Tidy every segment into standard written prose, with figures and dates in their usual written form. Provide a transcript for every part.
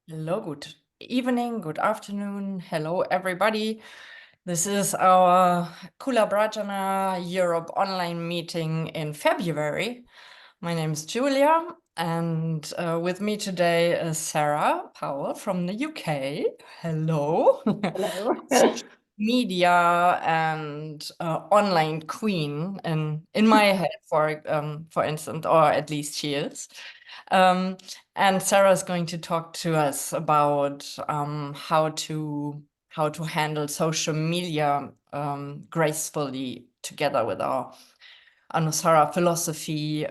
Hello, good evening, good afternoon. Hello, everybody. This is our Kula Brajana Europe online meeting in February. My name is Julia, and with me today is Sarah Powell from the UK. Hello. Hello. Social media and online queen in my head, for instance, or at least she is. Um, and Sarah is going to talk to us about how to handle social media gracefully together with our Anusara philosophy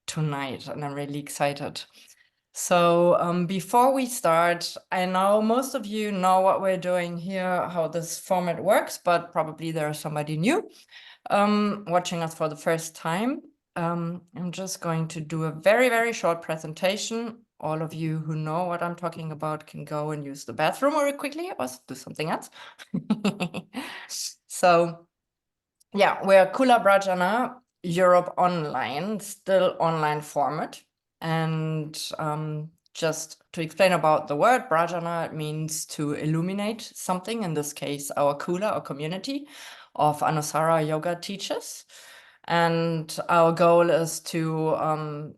tonight, and I'm really excited. So before we start, I know most of you know what we're doing here, how this format works, but probably there's somebody new watching us for the first time. I'm just going to do a very, very short presentation. All of you who know what I'm talking about can go and use the bathroom or quickly or do something else. So yeah, we're Kula Brajana, Europe Online, still online format. And just to explain about the word Brajana, it means to illuminate something, in this case, our Kula, our community of Anusara yoga teachers. And our goal is to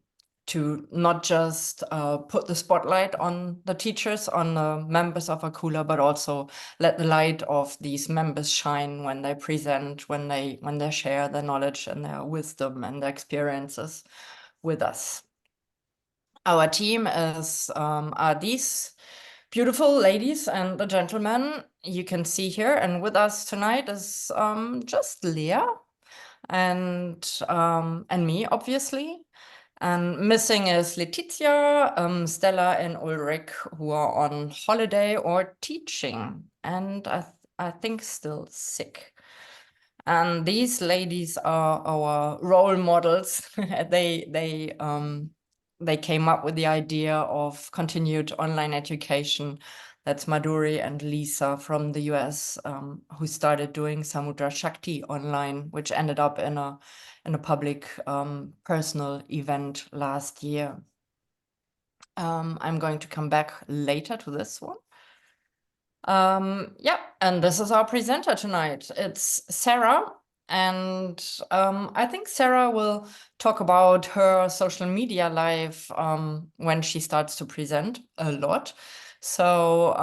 not just put the spotlight on the teachers, on the members of Kula, but also let the light of these members shine when they present, when they share their knowledge and their wisdom and their experiences with us. Our team are these beautiful ladies and the gentlemen you can see here, and with us tonight is just Leah and me, obviously. And missing is Letizia, Stella, and Ulrich, who are on holiday or teaching, and I think still sick. And these ladies are our role models. They came up with the idea of continued online education. That's Madhuri and Lisa from the US, who started doing Samudra Shakti online, which ended up in a public personal event last year. I'm going to come back later to this one. Yeah, and this is our presenter tonight. It's Sarah, and I think Sarah will talk about her social media life when she starts to present a lot. So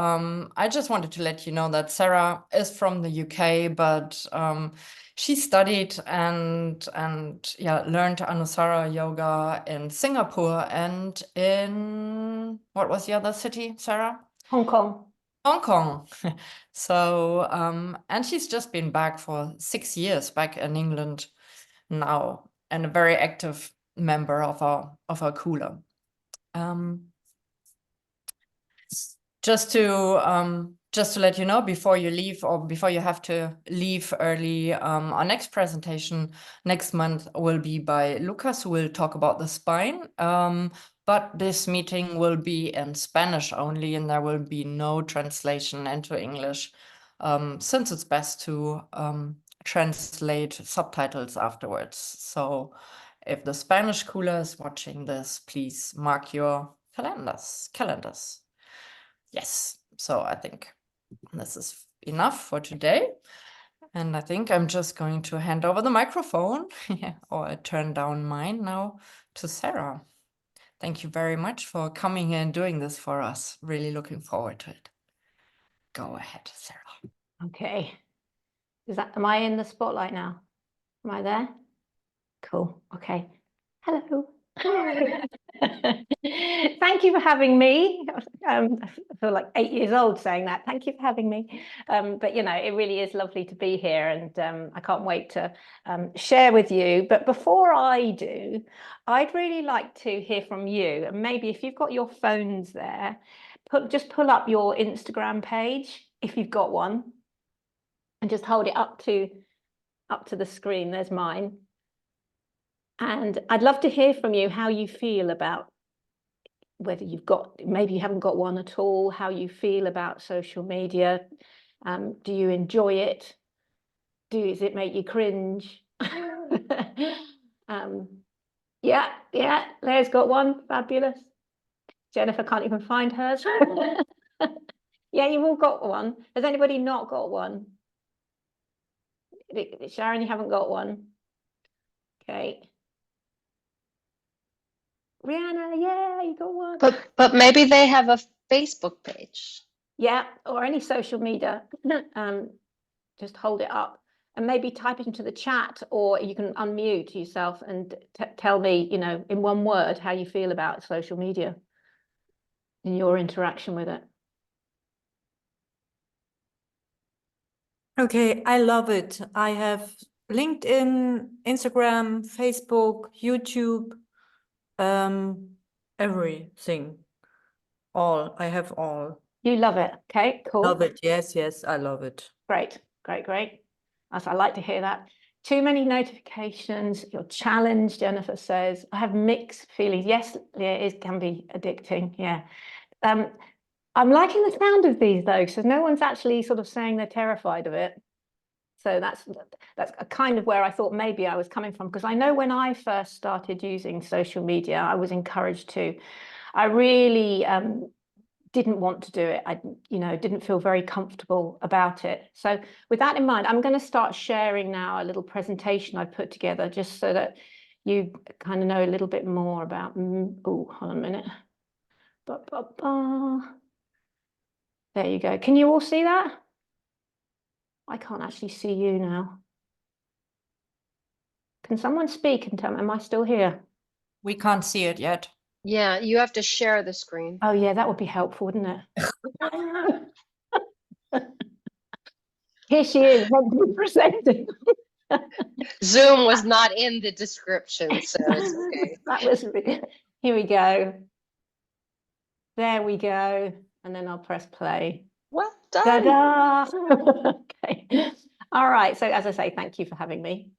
I just wanted to let you know that Sarah is from the UK, but she studied and yeah, learned Anusara yoga in Singapore and in, what was the other city, Sarah? Hong Kong. Hong Kong. So, and she's just been back for 6 years, back in England now, and a very active member of our Kula. Just to let you know, before you leave or before you have to leave early, our next presentation next month will be by Lucas, who will talk about the spine. But this meeting will be in Spanish only, and there will be no translation into English, since it's best to translate subtitles afterwards. So if the Spanish Kula is watching this, please mark your calendars. Yes, so I think this is enough for today. And I think I'm just going to hand over the microphone or I turn down mine now to Sarah. Thank you very much for coming here and doing this for us. Really looking forward to it. Go ahead, Sarah. Okay. Am I in the spotlight now? Am I there? Cool. Okay. Hello. Thank you for having me. I feel like 8 years old saying that. Thank you for having me. But you know, it really is lovely to be here, and I can't wait to share with you. But before I do, I'd really like to hear from you. And maybe if you've got your phones there, just pull up your Instagram page if you've got one, and just hold it up to the screen. There's mine. And I'd love to hear from you how you feel about whether maybe you haven't got one at all, how you feel about social media. Do you enjoy it? Does it make you cringe? Yeah, Leah's got one. Fabulous. Jennifer can't even find hers. Yeah, you've all got one. Has anybody not got one? Sharon, you haven't got one. Okay. Rihanna, yeah, you got one. But maybe they have a Facebook page. Yeah, or any social media. Just hold it up and maybe type it into the chat, or you can unmute yourself and tell me, you know, in one word, how you feel about social media in your interaction with it. Okay, I love it. I have LinkedIn, Instagram, Facebook, YouTube, everything. All. I have all. You love it. Okay, cool. Love it. Yes, yes, I love it. Great, great, great. I like to hear that. Too many notifications. You're challenged, Jennifer says. I have mixed feelings. Yes, yeah, it can be addicting. Yeah. I'm liking the sound of these though, because no one's actually sort of saying they're terrified of it. So that's a kind of where I thought maybe I was coming from, because I know when I first started using social media, I was encouraged to. I really didn't want to do it. I, you know, didn't feel very comfortable about it. So with that in mind, I'm going to start sharing now a little presentation I put together, just so that you kind of know a little bit more about. Oh, hold on a minute. There you go. Can you all see that? I can't actually see you now. Can someone speak and tell me, am I still here? We can't see it yet. Yeah, you have to share the screen. Oh yeah, that would be helpful, wouldn't it? Here she is, meant to be presenting. Zoom was not in the description, so it's okay. That was, here we go. There we go. And then I'll press play. Well done. Ta-da! Okay. All right. So as I say, thank you for having me.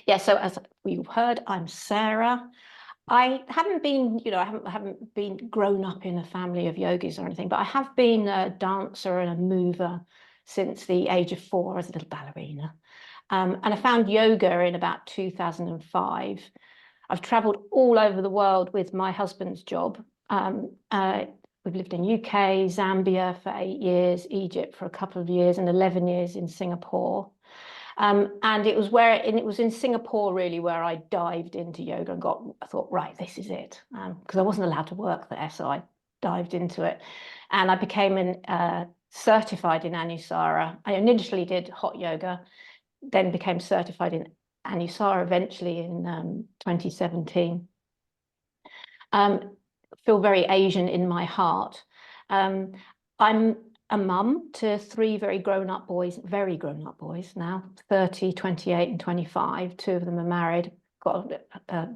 Yeah, so as we heard, I'm Sarah. I haven't been, you know, I haven't been grown up in a family of yogis or anything, but I have been a dancer and a mover since the age of 4 as a little ballerina. And I found yoga in about 2005. I've traveled all over the world with my husband's job. We've lived in UK, Zambia for 8 years, Egypt for a couple of years, and 11 years in Singapore. And it was in Singapore really where I dived into yoga and I thought, right, this is it. Because I wasn't allowed to work there, so I dived into it. And I became certified in Anusara. I initially did hot yoga, then became certified in Anusara eventually in 2017. Feel very Asian in my heart. I'm a mum to 3 very grown-up boys now, 30, 28 and 25. 2 of them are married, got a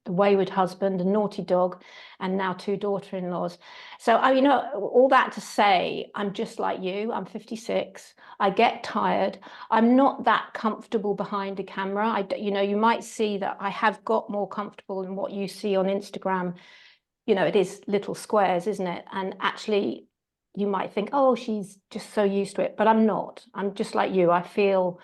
wayward husband, a naughty dog, and now 2 daughter-in-laws. So you know, all that to say, I'm just like you. I'm 56. I get tired. I'm not that comfortable behind a camera. You know, you might see that I have got more comfortable in what you see on Instagram. You know, it is little squares, isn't it? And actually, you might think, oh, she's just so used to it, but I'm not. I'm just like you. I feel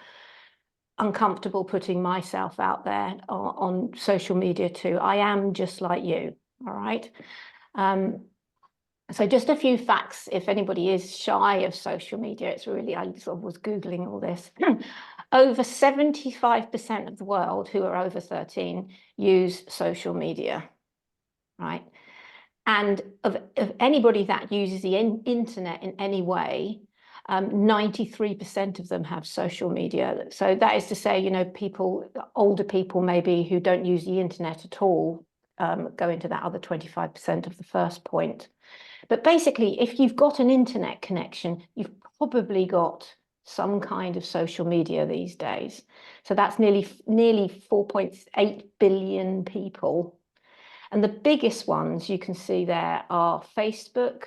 uncomfortable putting myself out there on social media too. I am just like you, all right? So just a few facts, if anybody is shy of social media, it's really, I sort of was Googling all this. Over 75% of the world who are over 13 use social media, right? And of anybody that uses the internet in any way, 93% of them have social media. So that is to say, you know, people, older people maybe who don't use the internet at all, go into that other 25% of the first point. But basically, if you've got an internet connection, you've probably got some kind of social media these days. So that's nearly 4.8 billion people. And the biggest ones you can see there are Facebook,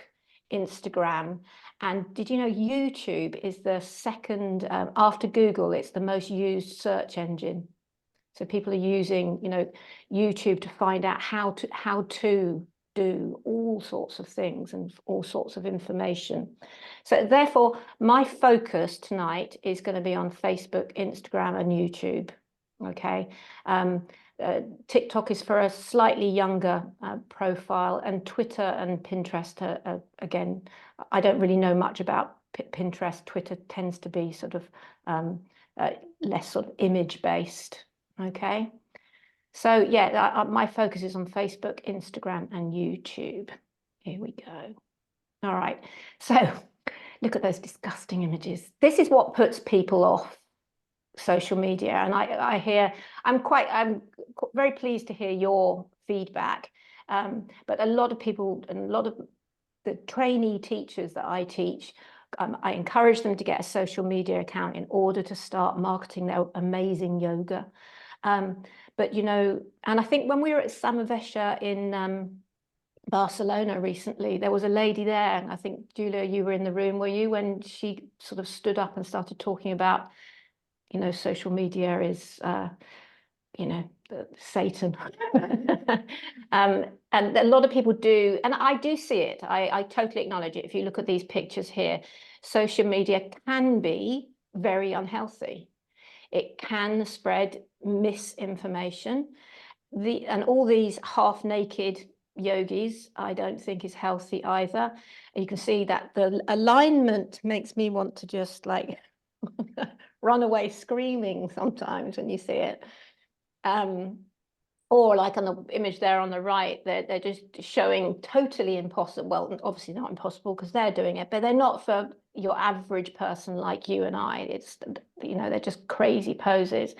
Instagram, and did you know YouTube is the second, after Google, it's the most used search engine. So people are using, you know, YouTube to find out how to do all sorts of things and all sorts of information. So therefore, my focus tonight is going to be on Facebook, Instagram, and YouTube. Okay. TikTok is for a slightly younger profile, and Twitter and Pinterest again, I don't really know much about Pinterest. Twitter tends to be sort of less sort of image based. Okay, so yeah, my focus is on Facebook, Instagram, and YouTube. Here we go. All right, so look at those disgusting images. This is what puts people off social media, and I'm very pleased to hear your feedback, but a lot of people and a lot of the trainee teachers that I teach, I encourage them to get a social media account in order to start marketing their amazing yoga. But you know, and I think when we were at Samavesha in Barcelona recently, there was a lady there, and I think, Julia, you were in the room, were you, when she sort of stood up and started talking about, you know, social media is, you know, Satan. And a lot of people do, and I do see it. I totally acknowledge it. If you look at these pictures here, social media can be very unhealthy. It can spread misinformation. And all these half-naked yogis, I don't think is healthy either. And you can see that the alignment makes me want to just like run away screaming sometimes when you see it. Or like on the image there on the right, they're just showing totally impossible. Well, obviously not impossible because they're doing it, but they're not for your average person like you and I. It's, you know, they're just crazy poses.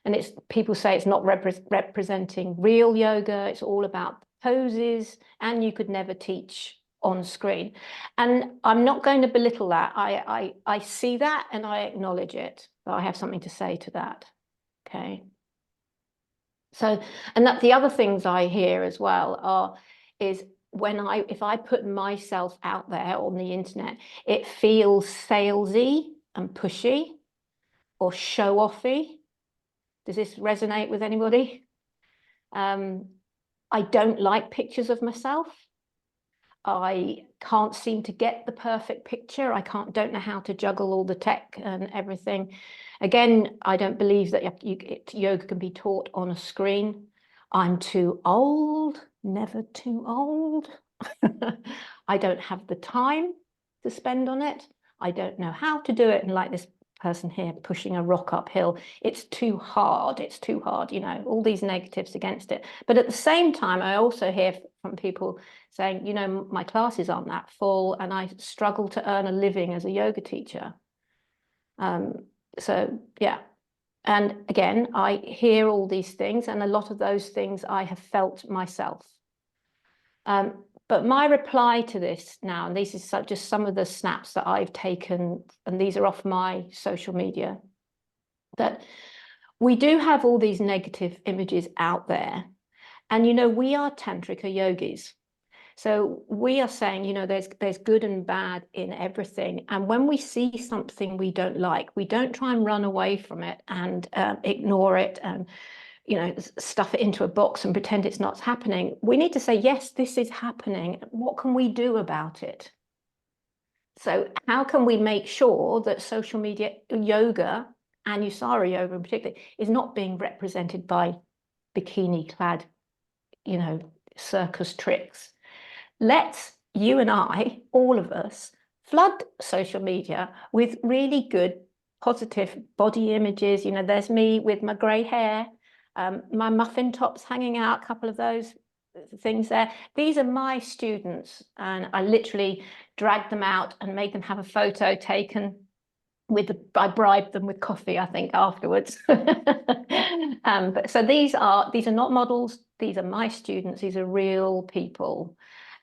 And it's, people say it's not representing real yoga. It's all about poses, and you could never teach on screen. And I'm not going to belittle that. I see that and I acknowledge it. But I have something to say to that. Okay. So, and that the other things I hear as well is when if I put myself out there on the internet, it feels salesy and pushy or show-offy. Does this resonate with anybody? I don't like pictures of myself. I can't seem to get the perfect picture. I don't know how to juggle all the tech and everything. Again, I don't believe that yoga can be taught on a screen. I'm too old, never too old. I don't have the time to spend on it. I don't know how to do it. And like this person here pushing a rock uphill, it's too hard, you know, all these negatives against it. But at the same time, I also hear from people saying, you know, my classes aren't that full and I struggle to earn a living as a yoga teacher. So yeah, and again, I hear all these things, and a lot of those things I have felt myself. But my reply to this now, and this is just some of the snaps that I've taken, and these are off my social media, that we do have all these negative images out there. And, you know, we are Tantrika yogis. So we are saying, you know, there's good and bad in everything. And when we see something we don't like, we don't try and run away from it and ignore it and, you know, stuff it into a box and pretend it's not happening. We need to say, yes, this is happening. What can we do about it? So how can we make sure that social media yoga, Anusara yoga in particular, is not being represented by bikini-clad, you know, circus tricks? Let's, you and I, all of us, flood social media with really good, positive body images. You know, there's me with my grey hair, my muffin tops hanging out, a couple of those things there. These are my students, and I literally dragged them out and made them have a photo taken with I bribed them with coffee, I think, afterwards. But so these are not models. These are my students. These are real people.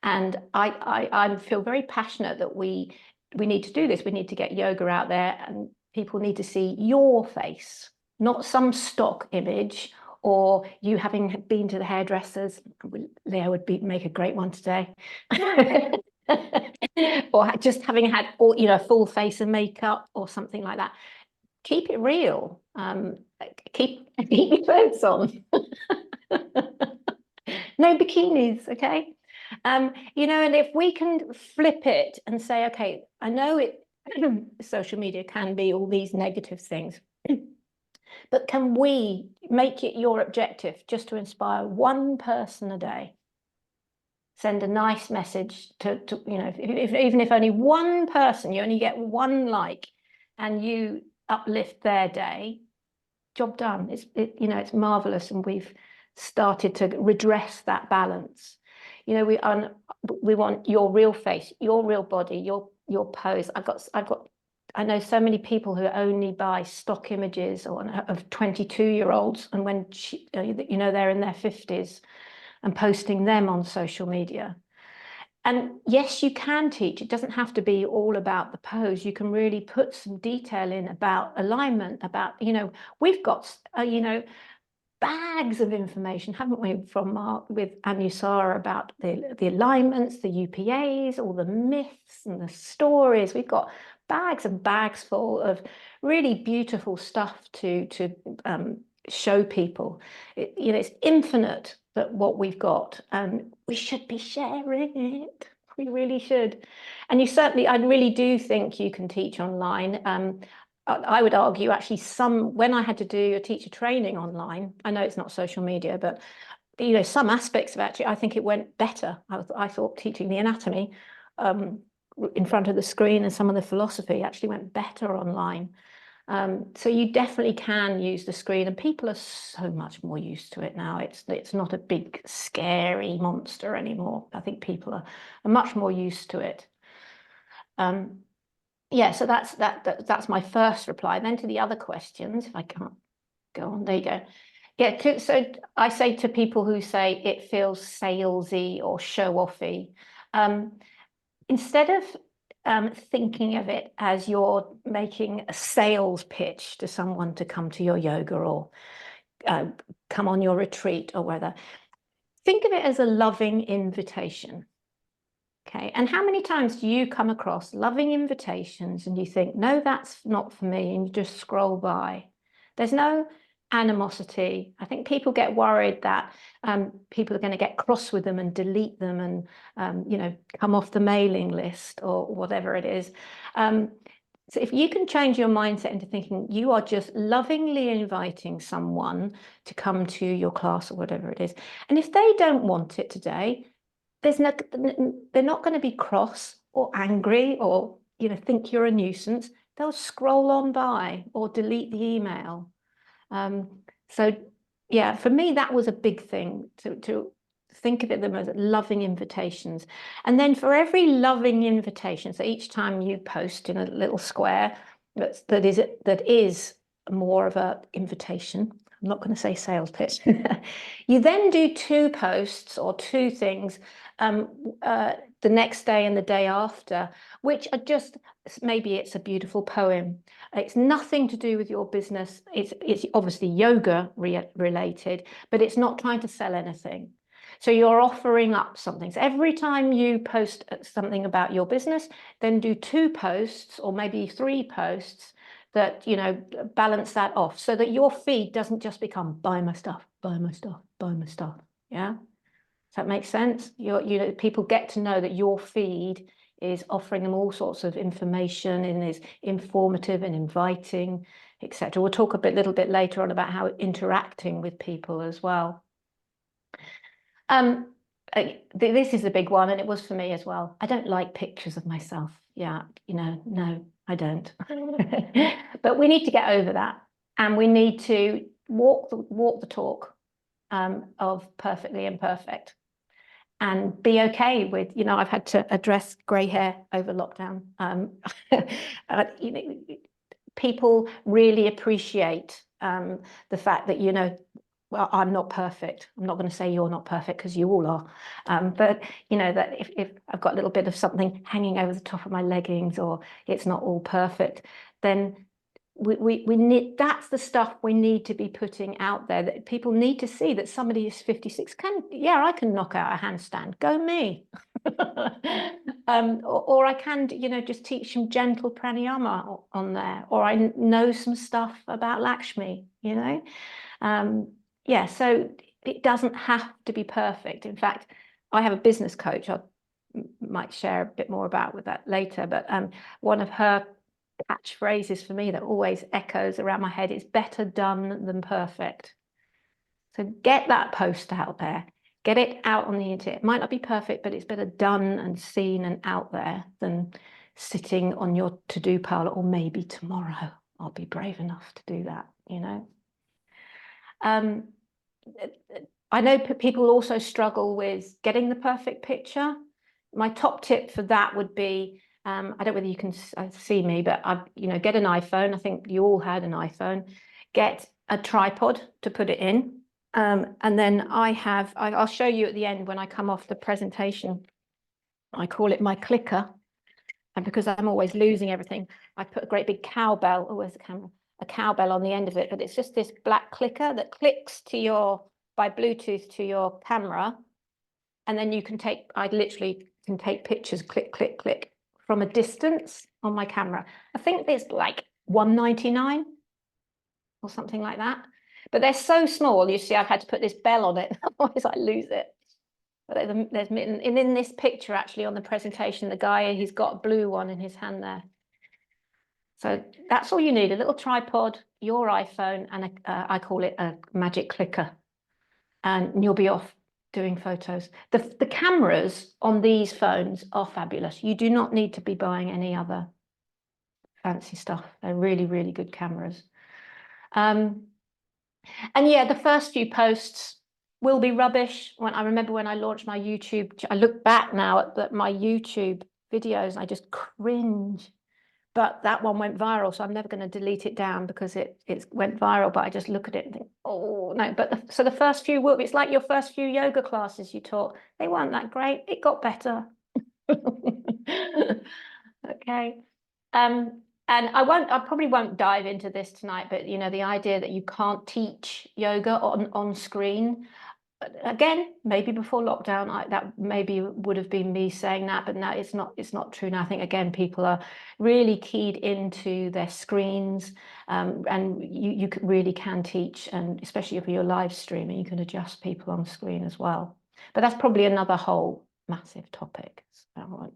And I feel very passionate that we need to do this. We need to get yoga out there, and people need to see your face, not some stock image or you having been to the hairdressers. Leo would make a great one today. Or just having had all, you know, full face of makeup or something like that. Keep it real. Keep your clothes on. No bikinis, okay? You know, and if we can flip it and say, okay, I know it, social media can be all these negative things, But can we make it your objective just to inspire one person a day? Send a nice message to you know, even if only one person, you only get one like, and you uplift their day, job done. You know, it's marvelous, and we've started to redress that balance. You know, we want your real face, your real body, your pose. I know so many people who only buy stock images of 22-year-olds, and when you know, they're in their 50s, and posting them on social media. And yes, you can teach. It doesn't have to be all about the pose. You can really put some detail in about alignment, about, you know, we've got, you know, bags of information, haven't we, with Anusara about the alignments, the UPAs, all the myths and the stories. We've got bags and bags full of really beautiful stuff to show people. You know, it's infinite, that what we've got, and we should be sharing it. We really should. And I really do think you can teach online. I would argue actually when I had to do a teacher training online, I know it's not social media, but you know, some aspects of actually, I think it went better. I thought teaching the anatomy in front of the screen and some of the philosophy actually went better online. So you definitely can use the screen, and people are so much more used to it now. It's not a big scary monster anymore. I think people are much more used to it. Yeah, so that's my first reply. Then to the other questions, if I can't go on, there you go. Yeah, so I say to people who say it feels salesy or show-offy, instead of thinking of it as you're making a sales pitch to someone to come to your yoga or come on your retreat or whether, think of it as a loving invitation. Okay, and how many times do you come across loving invitations and you think, no, that's not for me, and you just scroll by? There's no animosity. I think people get worried that people are going to get cross with them and delete them and you know, come off the mailing list or whatever it is. So if you can change your mindset into thinking you are just lovingly inviting someone to come to your class or whatever it is, and if they don't want it today, they're not going to be cross or angry or, you know, think you're a nuisance. They'll scroll on by or delete the email. So yeah, for me, that was a big thing, to think of them as loving invitations. And then for every loving invitation, so each time you post in a little square that is more of an invitation, I'm not going to say sales pitch, you then do 2 posts or 2 things the next day and the day after, which are just, maybe it's a beautiful poem. It's nothing to do with your business. It's obviously yoga related, but it's not trying to sell anything. So you're offering up something. So every time you post something about your business, then do 2 posts or maybe 3 posts that, you know, balance that off so that your feed doesn't just become buy my stuff, buy my stuff, buy my stuff. Yeah. Does that make sense? You know, people get to know that your feed is offering them all sorts of information and is informative and inviting, etc. We'll talk a little bit later on about how interacting with people as well. This is a big one, and it was for me as well. I don't like pictures of myself. Yeah, you know, no, I don't. But we need to get over that, and we need to walk the talk of perfectly imperfect. And be okay with, you know, I've had to address grey hair over lockdown. You know, people really appreciate the fact that, you know, well, I'm not perfect. I'm not going to say you're not perfect because you all are. But, you know, that if I've got a little bit of something hanging over the top of my leggings or it's not all perfect, then we need, that's the stuff we need to be putting out there, that people need to see that somebody is 56 I can knock out a handstand, go me. Or I can, you know, just teach some gentle pranayama on there, or I know some stuff about Lakshmi, you know. Yeah, so it doesn't have to be perfect. In fact, I have a business coach. I might share a bit more about with that later, but one of her catchphrases for me that always echoes around my head. It's better done than perfect. So get that post out there. Get it out on the internet. It might not be perfect, but it's better done and seen and out there than sitting on your to-do pile, or maybe tomorrow I'll be brave enough to do that, you know. I know people also struggle with getting the perfect picture. My top tip for that would be, I don't know whether you can see me, but get an iPhone. I think you all had an iPhone. Get a tripod to put it in. And then I'll show you at the end when I come off the presentation. I call it my clicker. And because I'm always losing everything, I put a great big cowbell. Oh, where's the camera? A cowbell on the end of it, but it's just this black clicker that clicks to by Bluetooth to your camera. And then I literally can take pictures, click, click, click, from a distance on my camera. I think it's like $1.99 or something like that. But they're so small, you see, I've had to put this bell on it, otherwise I lose it. But there's and in this picture, actually, on the presentation, the guy, he's got a blue one in his hand there. So that's all you need, a little tripod, your iPhone, and I call it a magic clicker. And you'll be off doing photos. The cameras on these phones are fabulous. You do not need to be buying any other fancy stuff. They're really, really good cameras. And yeah, the first few posts will be rubbish. I remember when I launched my YouTube, I look back now at my YouTube videos and I just cringe. But that one went viral, so I'm never going to delete it down because it went viral. But I just look at it and think, oh no. But so the first few it's like your first few yoga classes you taught. They weren't that great. It got better. Okay. And I probably won't dive into this tonight, but you know, the idea that you can't teach yoga on screen, again, maybe before lockdown, that maybe would have been me saying that, but no, it's not true now. I think again, people are really keyed into their screens, and you really can teach, and especially if you're live streaming, you can adjust people on screen as well. But that's probably another whole massive topic. So,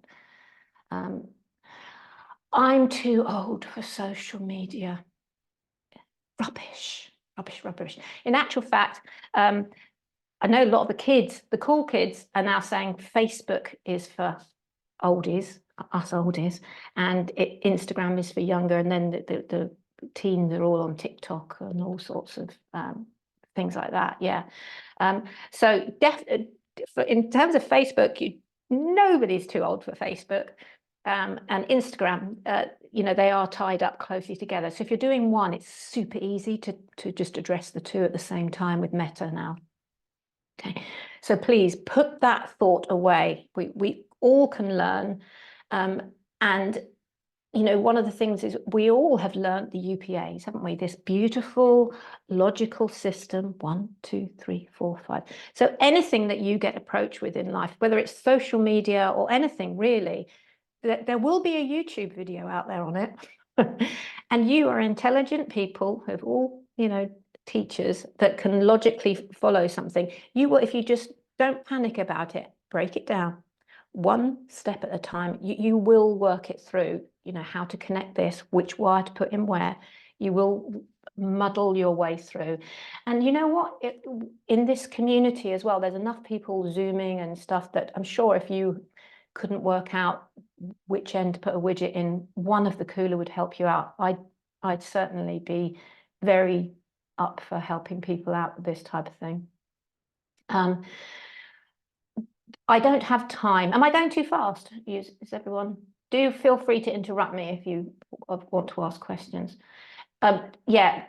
I'm too old for social media. Rubbish, rubbish, rubbish. In actual fact, I know a lot of the cool kids are now saying Facebook is for oldies, us oldies, and Instagram is for younger, and then the teens are all on TikTok and all sorts of things like that. Yeah. So in terms of Facebook, nobody's too old for Facebook. And Instagram, they are tied up closely together. So if you're doing one, it's super easy to just address the two at the same time with Meta now. Okay, so please put that thought away. We all can learn. And, one of the things is we all have learned the UPAs, haven't we? This beautiful logical system, 1, 2, 3, 4, 5. So anything that you get approached with in life, whether it's social media or anything really, there will be a YouTube video out there on it. And you are intelligent people who have all, teachers that can logically follow something. You will, if you just don't panic about it, break it down one step at a time, you will work it through, how to connect this, which wire to put in where. You will muddle your way through. And you know what? In this community as well, there's enough people Zooming and stuff that I'm sure if you couldn't work out which end to put a widget in, one of the Kula would help you out. I'd certainly be very up for helping people out with this type of thing. I don't have time. Am I going too fast? Is everyone? Do feel free to interrupt me if you want to ask questions. Yeah,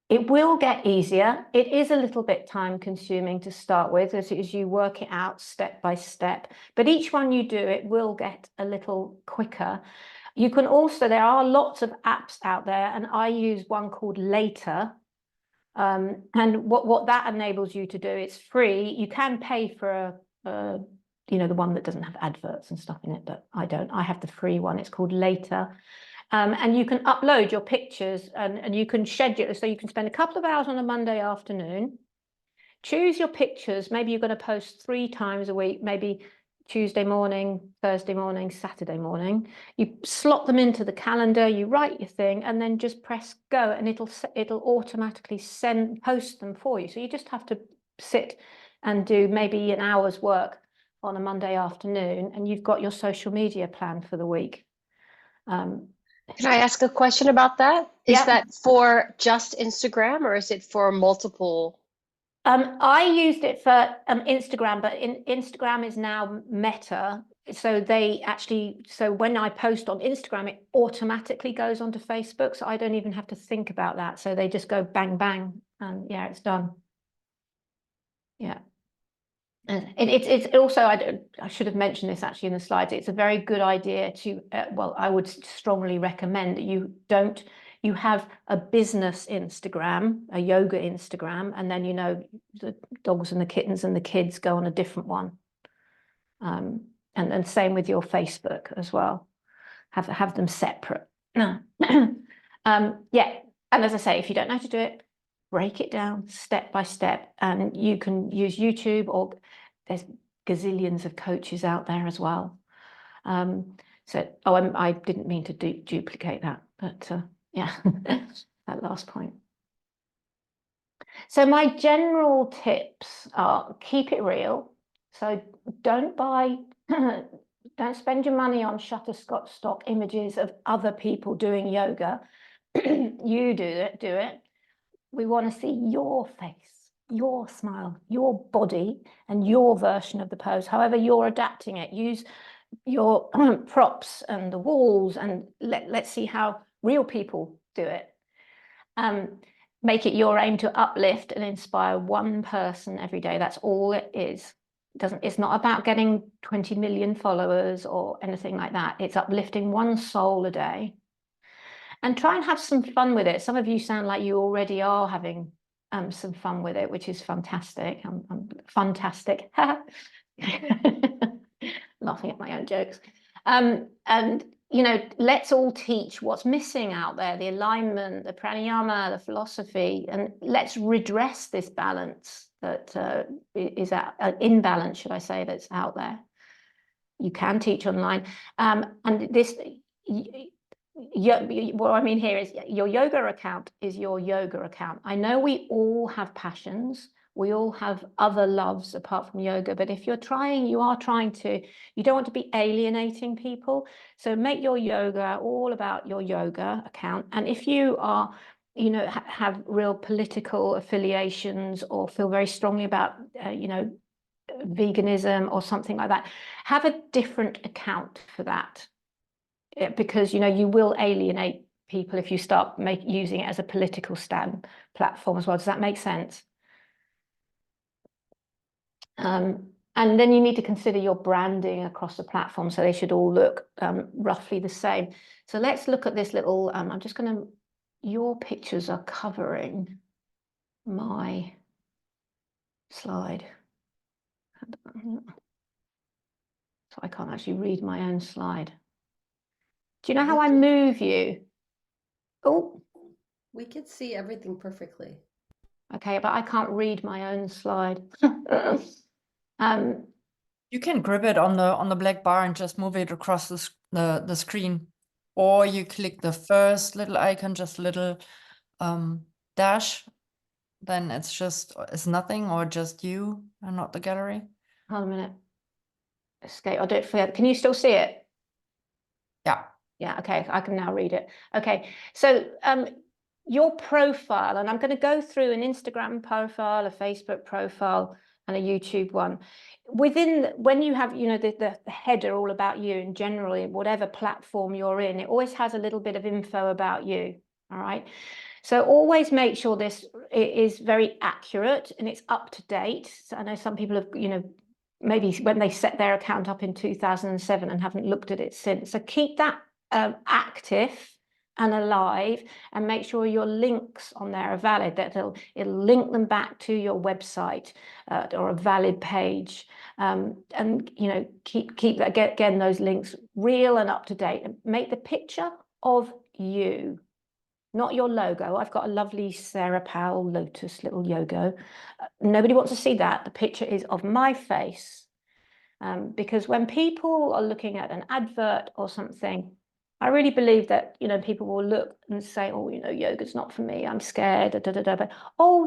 it will get easier. It is a little bit time consuming to start with as you work it out step by step. But each one you do, it will get a little quicker. You can also, there are lots of apps out there, and I use one called Later. And what that enables you to do, it's free. You can pay for the one that doesn't have adverts and stuff in it, but I don't. I have the free one. It's called Later. And you can upload your pictures and you can schedule. So you can spend a couple of hours on a Monday afternoon, choose your pictures. Maybe you're going to post 3 times a week, maybe Tuesday morning, Thursday morning, Saturday morning. You slot them into the calendar, you write your thing, and then just press go, and it'll automatically post them for you. So you just have to sit and do maybe an hour's work on a Monday afternoon, and you've got your social media plan for the week. Can I ask a question about that? Is that for just Instagram, or is it for multiple? I used it for Instagram, but Instagram is now Meta. So so when I post on Instagram, it automatically goes onto Facebook. So I don't even have to think about that. So they just go bang, bang, and yeah, it's done. Yeah. And it's also, I should have mentioned this actually in the slides. It's a very good idea to, well, I would strongly recommend that you have a business Instagram, a yoga Instagram, and then, the dogs and the kittens and the kids go on a different one. And same with your Facebook as well. Have them separate. Yeah. And as I say, if you don't know how to do it, break it down step by step, and you can use YouTube, or there's gazillions of coaches out there as well. I didn't mean to duplicate that, but yeah, that last point. So my general tips are keep it real. So don't spend your money on Shutterstock images of other people doing yoga. You do it. We want to see your face, your smile, your body, and your version of the pose. However you're adapting it, use your props and the walls, and let's see how real people do it. Make it your aim to uplift and inspire one person every day. That's all it is. It's not about getting 20 million followers or anything like that. It's uplifting one soul a day. And try and have some fun with it. Some of you sound like you already are having some fun with it, which is fantastic. I'm fantastic. Laughing at my own jokes. And let's all teach what's missing out there, the alignment, the pranayama, the philosophy, and let's redress this balance that is imbalance, should I say, that's out there. You can teach online. And this, what I mean here is your yoga account is your yoga account. I know we all have passions. We all have other loves apart from yoga, but if you are trying to, you don't want to be alienating people. So make your yoga all about your yoga account. And if you are, have real political affiliations or feel very strongly about, veganism or something like that, have a different account for that. Because, you will alienate people if you start using it as a political stand platform as well. Does that make sense? And then you need to consider your branding across the platform, so they should all look roughly the same. So let's look at this little, I'm just going to, your pictures are covering my slide. So I can't actually read my own slide. Do you know how I move you? Oh. We could see everything perfectly. Okay, but I can't read my own slide. You can grip it on the black bar and just move it across the screen, or you click the first little icon, just a little dash. Then it's nothing, or just you and not the gallery. Hold a minute. Escape. I'll do it for you. Can you still see it? Yeah. Yeah. Okay. I can now read it. Okay. So your profile, and I'm going to go through an Instagram profile, a Facebook profile, and a YouTube one. When you have, the header all about you, and generally whatever platform you're in, it always has a little bit of info about you. All right. So always make sure this is very accurate and it's up to date. So I know some people have, maybe when they set their account up in 2007 and haven't looked at it since. So keep that active and alive, and make sure your links on there are valid, that it'll link them back to your website or a valid page. And keep that, again, those links real and up to date, and make the picture of you, not your logo. I've got a lovely Sarah Powell lotus little logo. Nobody wants to see that. The picture is of my face. Because when people are looking at an advert or something, I really believe that, you know, people will look and say, oh, you know, yoga's not for me, I'm scared, but oh,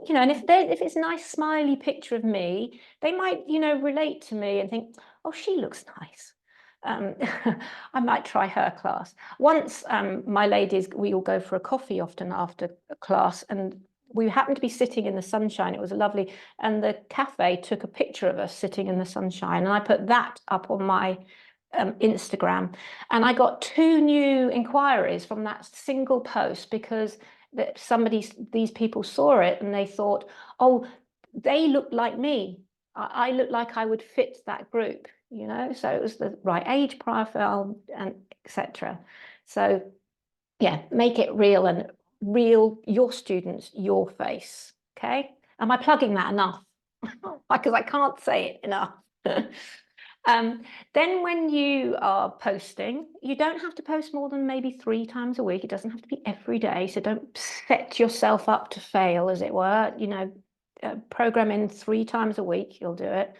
you know, and if it's a nice smiley picture of me, they might, you know, relate to me and think, oh, she looks nice. I might try her class. Once my ladies, we all go for a coffee often after a class, and we happened to be sitting in the sunshine. It was lovely, and the cafe took a picture of us sitting in the sunshine, and I put that up on my Instagram, and I got 2 new inquiries from that single post, because these people saw it and they thought, oh, they look like me. I look like I would fit that group, you know, so it was the right age profile and etc. So yeah, make it real, and real, your students, your face. Okay, am I plugging that enough? Because I can't say it enough. Then when you are posting, you don't have to post more than maybe 3 times a week. It doesn't have to be every day, so don't set yourself up to fail, as it were. You know, program in 3 times a week, you'll do it.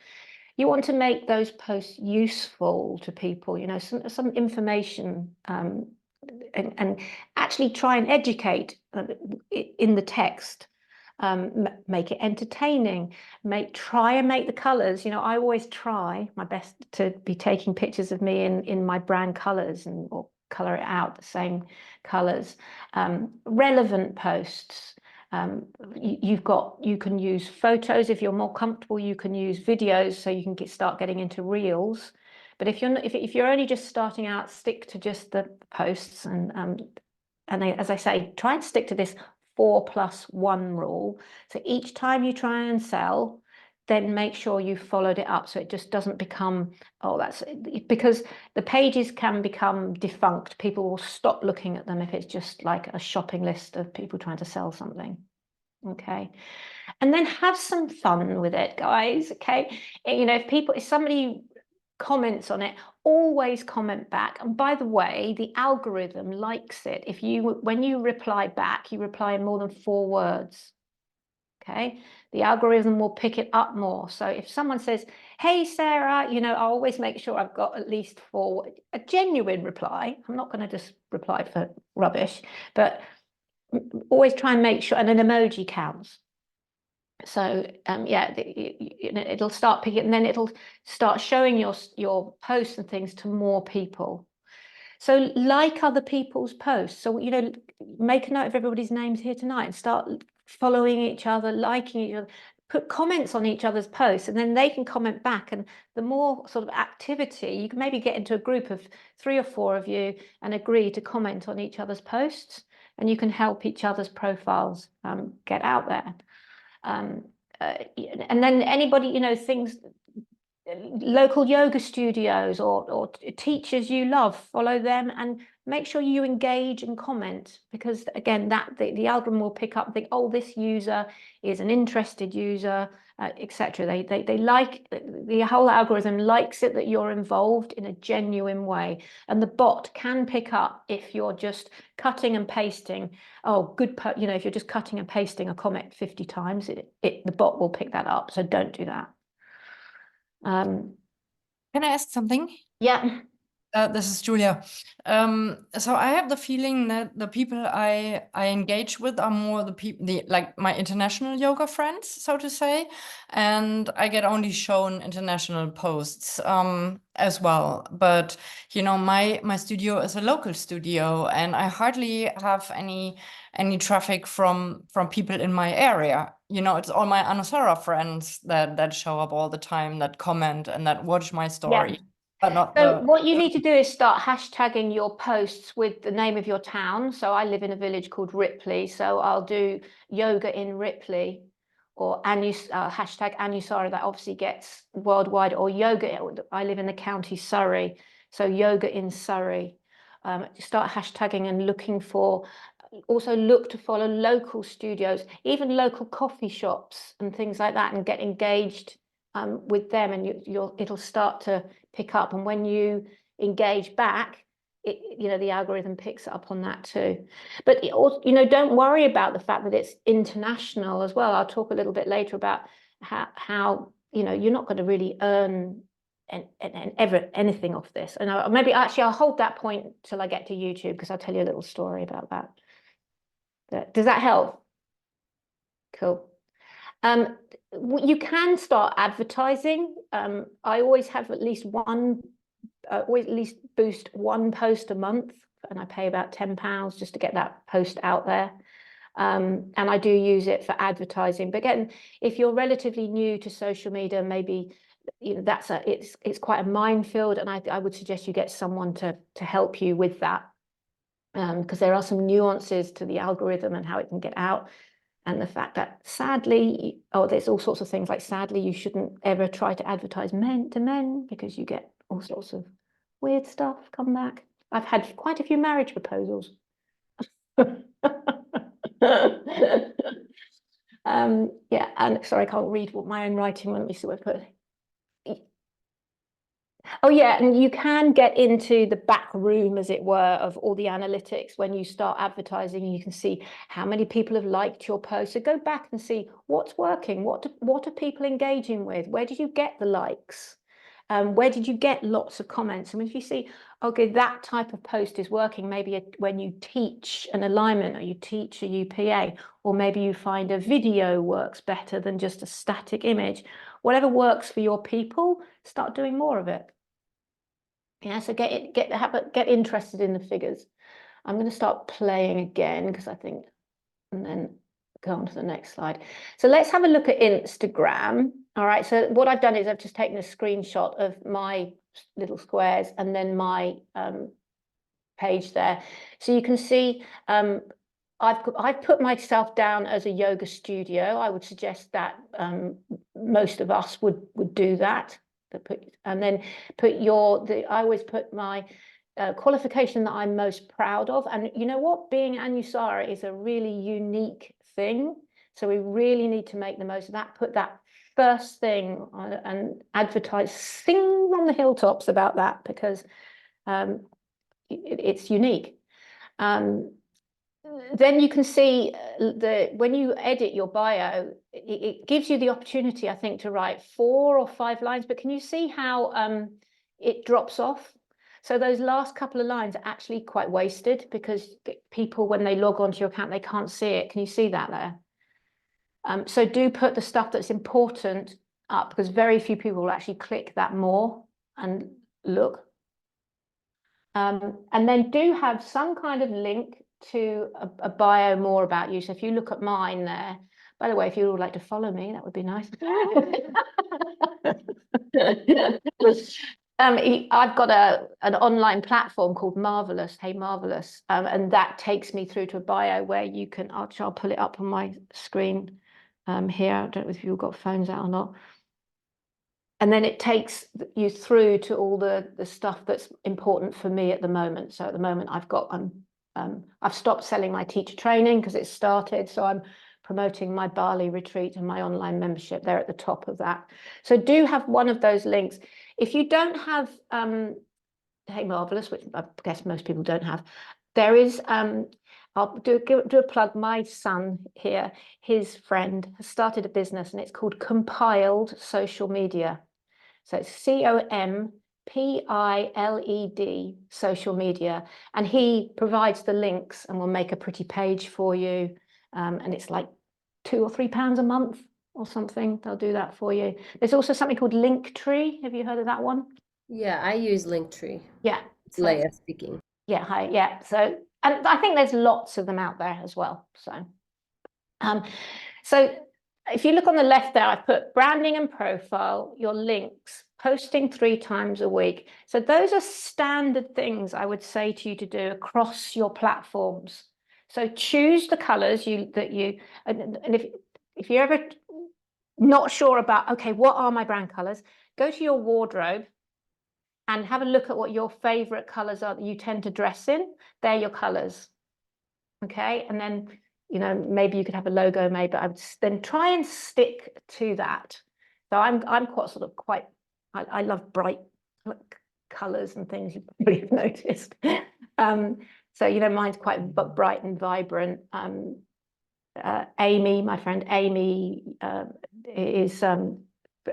You want to make those posts useful to people, you know, some information, and actually try and educate in the text. Make it entertaining, try and make the colors, you know, I always try my best to be taking pictures of me in my brand colors, or color it out the same colors. Relevant posts. You can use photos if you're more comfortable. You can use videos, so you can start getting into reels. But if you're only just starting out, stick to just the posts, and as I say, try and stick to this 4+1 rule. So each time you try and sell, then make sure you followed it up, so it just doesn't become, oh, that's because the pages can become defunct. People will stop looking at them if it's just like a shopping list of people trying to sell something. Okay, and then have some fun with it, guys. Okay, you know, if somebody comments on it, always comment back. And by the way, the algorithm likes it when you reply back, you reply in more than 4 words. Okay, the algorithm will pick it up more. So if someone says, hey Sarah, you know, I always make sure I've got at least 4, a genuine reply. I'm not going to just reply for rubbish, but always try and make sure, and an emoji counts. So yeah, it'll start picking, and then it'll start showing your posts and things to more people. So like other people's posts. So, you know, make a note of everybody's names here tonight and start following each other, liking each other, put comments on each other's posts, and then they can comment back. And the more sort of activity, you can maybe get into a group of 3 or 4 of you and agree to comment on each other's posts, and you can help each other's profiles get out there. And then anybody, you know, local yoga studios or teachers you love, follow them and make sure you engage and comment, because again, the algorithm will pick up and think, oh, this user is an interested user, etc. They like, the whole algorithm likes it that you're involved in a genuine way, and the bot can pick up if you're just cutting and pasting. Oh, you know, if you're just cutting and pasting a comment 50 times, the bot will pick that up. So don't do that. Can I ask something? Yeah. This is Julia. So I have the feeling that the people I engage with are more the people, like my international yoga friends, so to say, and I get only shown international posts as well. But you know, my studio is a local studio, and I hardly have any traffic from people in my area. You know, it's all my Anusara friends that show up all the time, that comment and that watch my story. Yeah. But not so what you need to do is start hashtagging your posts with the name of your town. So I live in a village called Ripley, so I'll do yoga in Ripley, or hashtag Anusara, that obviously gets worldwide, or yoga. I live in the county Surrey, so yoga in Surrey. Start hashtagging and looking for. Also look to follow local studios, even local coffee shops and things like that, and get engaged with them, and it'll start to pick up. And when you engage back, you know, the algorithm picks up on that too. But you know, don't worry about the fact that it's international as well. I'll talk a little bit later about how you know, you're not going to really earn anything off this. And maybe actually I'll hold that point till I get to YouTube, because I'll tell you a little story about that. Does that help? Cool. You can start advertising. I always have at least boost one post a month, and I pay about £10 just to get that post out there. And I do use it for advertising. But again, if you're relatively new to social media, maybe it's quite a minefield, and I would suggest you get someone to help you with that, because there are some nuances to the algorithm and how it can get out. And the fact that sadly, there's all sorts of things like sadly, you shouldn't ever try to advertise men to men, because you get all sorts of weird stuff come back. I've had quite a few marriage proposals. Yeah, and sorry, I can't read what my own writing. Let me see what I put. Oh yeah, and you can get into the back room, as it were, of all the analytics. When you start advertising, you can see how many people have liked your post. So go back and see what's working, what are people engaging with, where did you get the likes, where did you get lots of comments. And if you see, okay, that type of post is working, maybe when you teach an alignment, or you teach a UPA, or maybe you find a video works better than just a static image. Whatever works for your people, start doing more of it. Yeah, so get interested in the figures. I'm going to start playing again, because I think, and then go on to the next slide. So let's have a look at Instagram. All right, so what I've done is I've just taken a screenshot of my little squares and then my page there. So you can see I've put myself down as a yoga studio. I would suggest that most of us would do that. And then I always put my qualification that I'm most proud of. And you know what? Being Anusara is a really unique thing. So we really need to make the most of that. Put that first thing on, and advertise, sing on the hilltops about that, because it's unique. Then you can see when you edit your bio, it gives you the opportunity, I think, to write 4 or 5 lines. But can you see how it drops off? So those last couple of lines are actually quite wasted, because people, when they log onto your account, they can't see it. Can you see that there? So do put the stuff that's important up, because very few people will actually click that more and look. And then do have some kind of link to a bio more about you. So if you look at mine there, by the way, if you would like to follow me, that would be nice. I've got an online platform called Marvelous, Hey Marvelous, and that takes me through to a bio where you can, I'll pull it up on my screen here. I don't know if you've got phones out or not. And then it takes you through to all the stuff that's important for me at the moment. So at the moment, I've stopped selling my teacher training because it's started. So I'm promoting my Bali retreat and my online membership. They're at the top of that. So do have one of those links. If you don't have Hey Marvelous, which I guess most people don't have, there is, I'll do a plug. My son here, his friend, has started a business, and it's called Compiled Social Media. So it's COMPILED social media, and he provides the links and will make a pretty page for you, and it's like £2 or £3 a month or something. They'll do that for you. There's also something called Linktree. Have you heard of that one? Yeah, I use Linktree. Yeah, It's Leia speaking. Yeah, hi. Yeah, so, and I think there's lots of them out there as well. So if you look on the left there, I've put branding and profile, your links, posting 3 times a week. So those are standard things I would say to you to do across your platforms. So choose the colors and if you're ever not sure about, okay, what are my brand colors? Go to your wardrobe and have a look at what your favorite colors are that you tend to dress in. They're your colors. Okay, and then, you know, maybe you could have a logo made, but I would then try and stick to that. So I'm quite I love bright colors and things, you probably have noticed. So, you know, mine's quite bright and vibrant. Amy, my friend Amy, is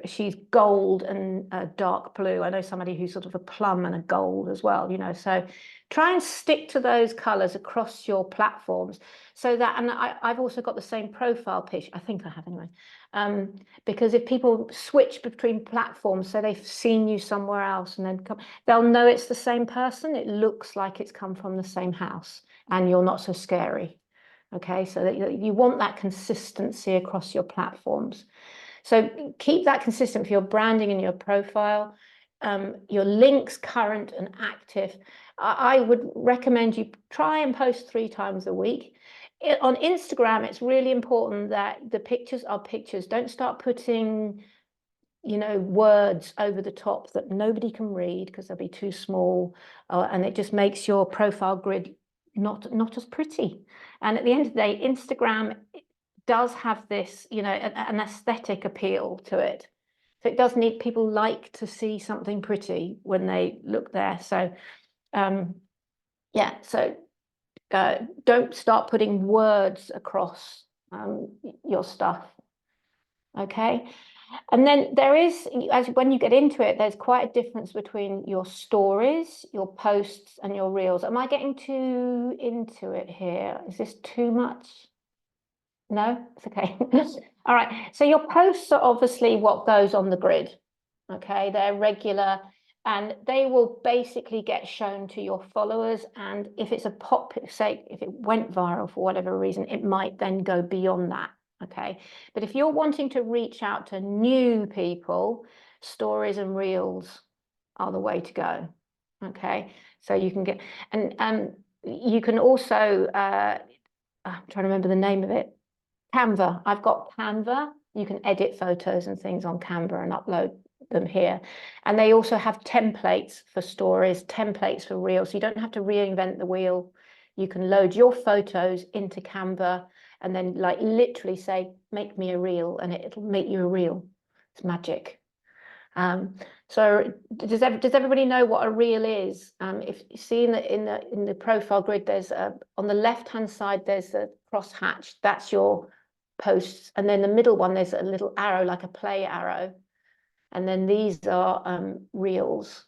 she's gold and dark blue. I know somebody who's sort of a plum and a gold as well, you know, so try and stick to those colors across your platforms so that, and I've also got the same profile picture, I think I have anyway, because if people switch between platforms, so they've seen you somewhere else and then come, they'll know it's the same person. It looks like it's come from the same house and you're not so scary. Okay, so that you want that consistency across your platforms. So keep that consistent for your branding and your profile, your links current and active. I would recommend you try and post 3 times a week. On Instagram, it's really important that the pictures are pictures. Don't start putting, you know, words over the top that nobody can read because they'll be too small, and it just makes your profile grid not as pretty. And at the end of the day, Instagram does have this, you know, an aesthetic appeal to it. So it does need, people like to see something pretty when they look there. So yeah, so don't start putting words across your stuff. Okay. And then there is, as when you get into it, there's quite a difference between your stories, your posts, and your reels. Am I getting too into it here? Is this too much? No, it's okay. All right. So your posts are obviously what goes on the grid. Okay, they're regular and they will basically get shown to your followers. And if it's a pop, say, if it went viral for whatever reason, it might then go beyond that. Okay, but if you're wanting to reach out to new people, stories and reels are the way to go. Okay, so you can get, and you can also, I'm trying to remember the name of it. Canva. I've got Canva. You can edit photos and things on Canva and upload them here. And they also have templates for stories, templates for reels. So you don't have to reinvent the wheel. You can load your photos into Canva and then like literally say, make me a reel, and it'll make you a reel. It's magic. So does everybody know what a reel is? If you see in the profile grid, there's on the left hand side there's a crosshatch. That's your posts, and then the middle one there's a little arrow like a play arrow, and then these are reels.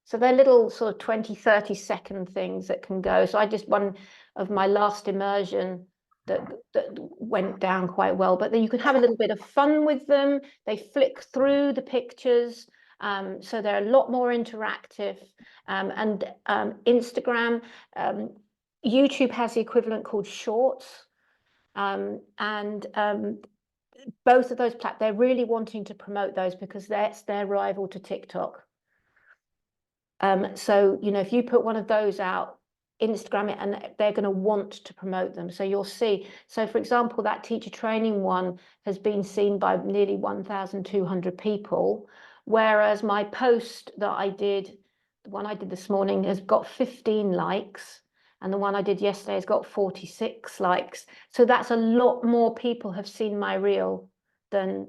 So they're little sort of 20-30 second things that can go. So I just, one of my last immersion that went down quite well, but then you can have a little bit of fun with them. They flick through the pictures, so they're a lot more interactive. And Instagram, YouTube has the equivalent called Shorts, and both of those they're really wanting to promote those because that's their rival to TikTok. So you know, if you put one of those out, Instagram it, and they're going to want to promote them. So you'll see. So for example, that teacher training one has been seen by nearly 1,200 people, whereas my post that I did, the one I did this morning, has got 15 likes, and the one I did yesterday has got 46 likes. So that's a lot more people have seen my reel than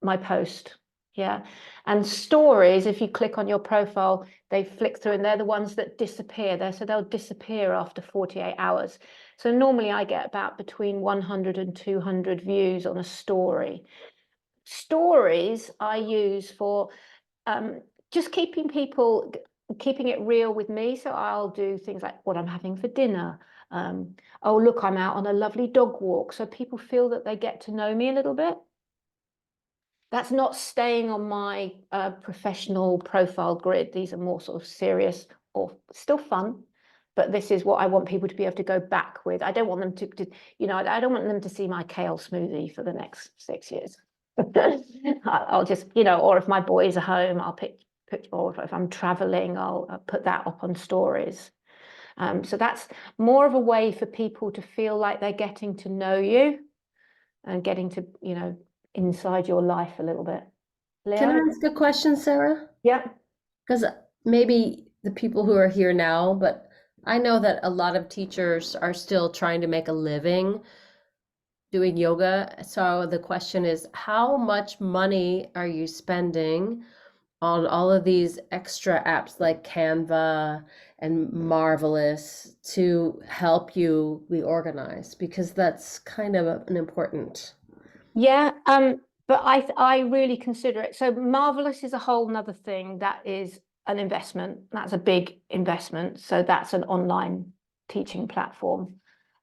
my post. Yeah. And stories, if you click on your profile, they flick through and they're the ones that disappear there. So they'll disappear after 48 hours. So normally I get about between 100 and 200 views on a story. Stories I use for just keeping it real with me. So I'll do things like what I'm having for dinner. Oh, look, I'm out on a lovely dog walk. So people feel that they get to know me a little bit. That's not staying on my professional profile grid. These are more sort of serious or still fun, but this is what I want people to be able to go back with. I don't want them to you know, I don't want them to see my kale smoothie for the next 6 years. I'll just, you know, or if my boys are home, I'll pick, or if I'm traveling, I'll put that up on stories. So that's more of a way for people to feel like they're getting to know you and getting to, you know, inside your life a little bit. Leo? Can I ask a question, Sarah? Yeah. Because maybe the people who are here now, but I know that a lot of teachers are still trying to make a living doing yoga. So the question is, how much money are you spending on all of these extra apps like Canva and Marvelous to help you be organized? Because that's kind of an important. Yeah. but I really consider it. So Marvelous is a whole nother thing. That is an investment. That's a big investment. So that's an online teaching platform.